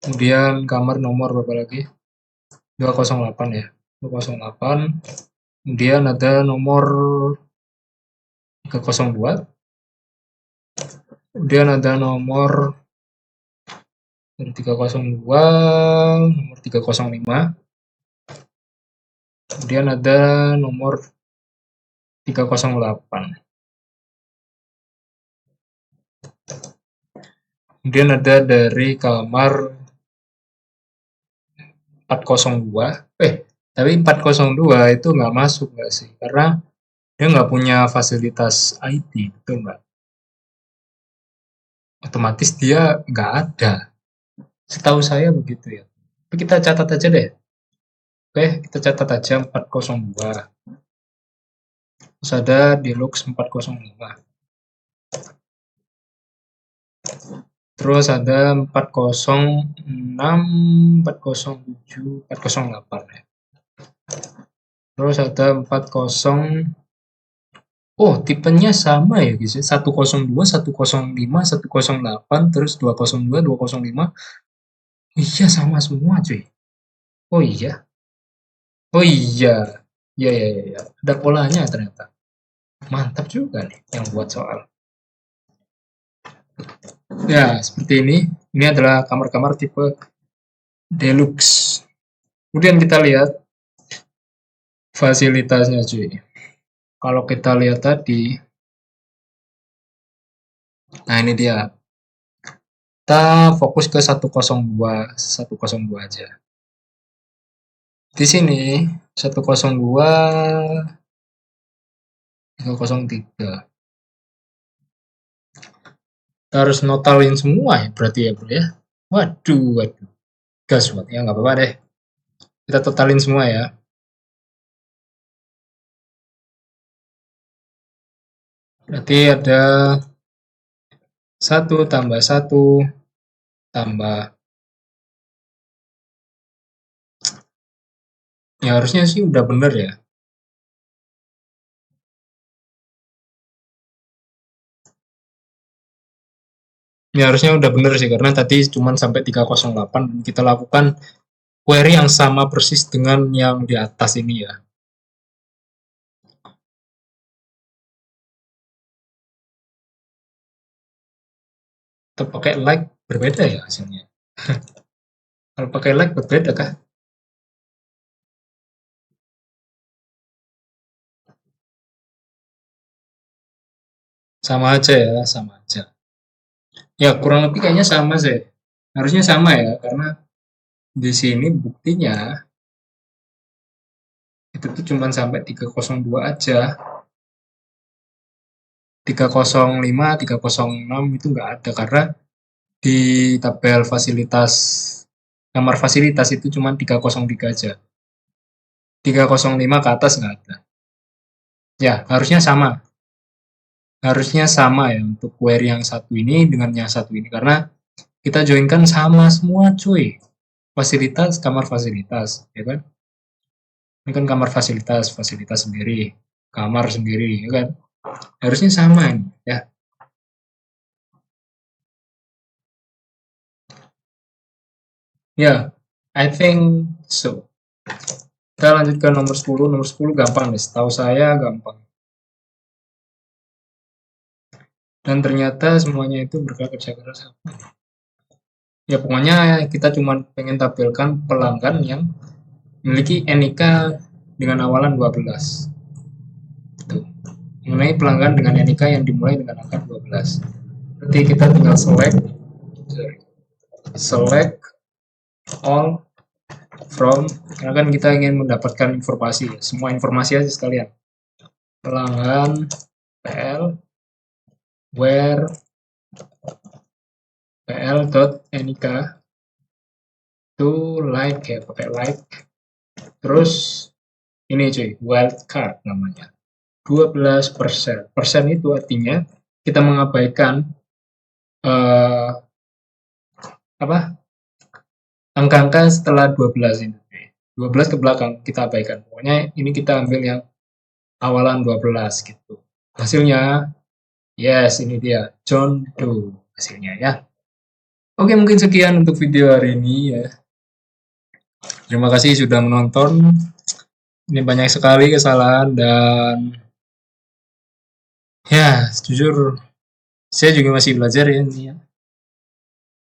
kemudian kamar nomor berapa lagi? 208 ya. 208. Kemudian ada nomor 302. Kemudian ada nomor 302, nomor 305. Kemudian ada nomor 308. Kemudian ada dari kamar 402. Tapi 402 itu nggak masuk nggak sih? Karena dia nggak punya fasilitas IT, betul nggak? Otomatis dia nggak ada. Setahu saya begitu ya. Tapi kita catat aja deh. Oke, kita catat aja 402. Terus ada Deluxe 405. Terus ada 406, 407, 408 ya. Terus ada 40. Oh, tipenya sama ya guys ya. 102, 105, 108, terus 202, 205. Iya sama semua cuy. Oh iya. Oh iya. Iya. Ada polanya ternyata. Mantap juga nih yang buat soal. Ya, seperti ini. Ini adalah kamar-kamar tipe deluxe. Kemudian kita lihat fasilitasnya cuy. Kalau kita lihat tadi, nah ini dia. Kita fokus ke 102 aja. Di sini 102 303. Kita harus notalin semua ya berarti ya bro ya. Waduh, waduh. Gas buat ya nggak apa-apa deh. Kita totalin semua ya. Berarti ada 1 tambah 1 tambah, ya harusnya sih udah bener ya. Ya harusnya udah bener sih karena tadi cuma sampai 308 dan kita lakukan query yang sama persis dengan yang di atas ini ya. Atau pakai like berbeda ya hasilnya. Kalau pakai like berbeda kah? Sama aja ya, sama aja. Ya kurang lebih kayaknya sama sih. Harusnya sama ya karena di sini buktinya itu tuh cuma sampai 302 aja. 305, 306 itu nggak ada karena di tabel fasilitas kamar fasilitas itu cuma 303 aja. 305 ke atas nggak ada. Ya, harusnya sama. Harusnya sama ya untuk query yang satu ini dengan yang satu ini karena kita joinkan sama semua cuy. Fasilitas, kamar fasilitas, ya kan? Ini kan kamar fasilitas, fasilitas sendiri, kamar sendiri, ya kan? Harusnya sama ini, ya. Ya, I think so. Kita lanjut ke nomor 10. Nomor 10 gampang deh, setahu saya gampang. Dan ternyata semuanya itu berkat kerja keras. Ya pokoknya kita cuma pengen tampilkan pelanggan yang memiliki NIK dengan awalan 12. Tuh. Mengenai pelanggan dengan NIK yang dimulai dengan angka 12. Berarti kita tinggal select all from, karena kan kita ingin mendapatkan informasi, semua informasi aja sekalian. Pelanggan PL where pl.nik to like ya, pakai like. Terus ini cuy, wildcard namanya. 12%. Persen itu artinya kita mengabaikan apa? Angka-angka setelah 12 ini. 12 ke belakang kita abaikan. Pokoknya ini kita ambil yang awalan 12 gitu. Hasilnya, yes ini dia, John Doe hasilnya ya. Oke mungkin sekian untuk video hari ini ya. Terima kasih sudah menonton. Ini banyak sekali kesalahan dan ya jujur saya juga masih belajar ya ini ya.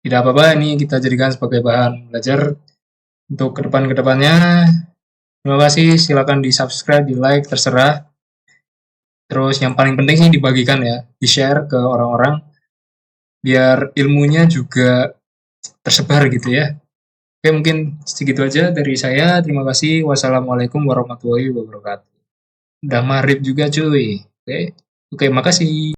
Tidak apa-apa ini kita jadikan sebagai bahan belajar untuk kedepannya. Terima kasih, silakan di subscribe, di like, terserah. Terus yang paling penting sih dibagikan ya, di share ke orang-orang biar ilmunya juga tersebar gitu ya. Oke mungkin segitu aja dari saya. Terima kasih. Wassalamualaikum warahmatullahi wabarakatuh. Udah maghrib juga cuy. Oke, oke makasih.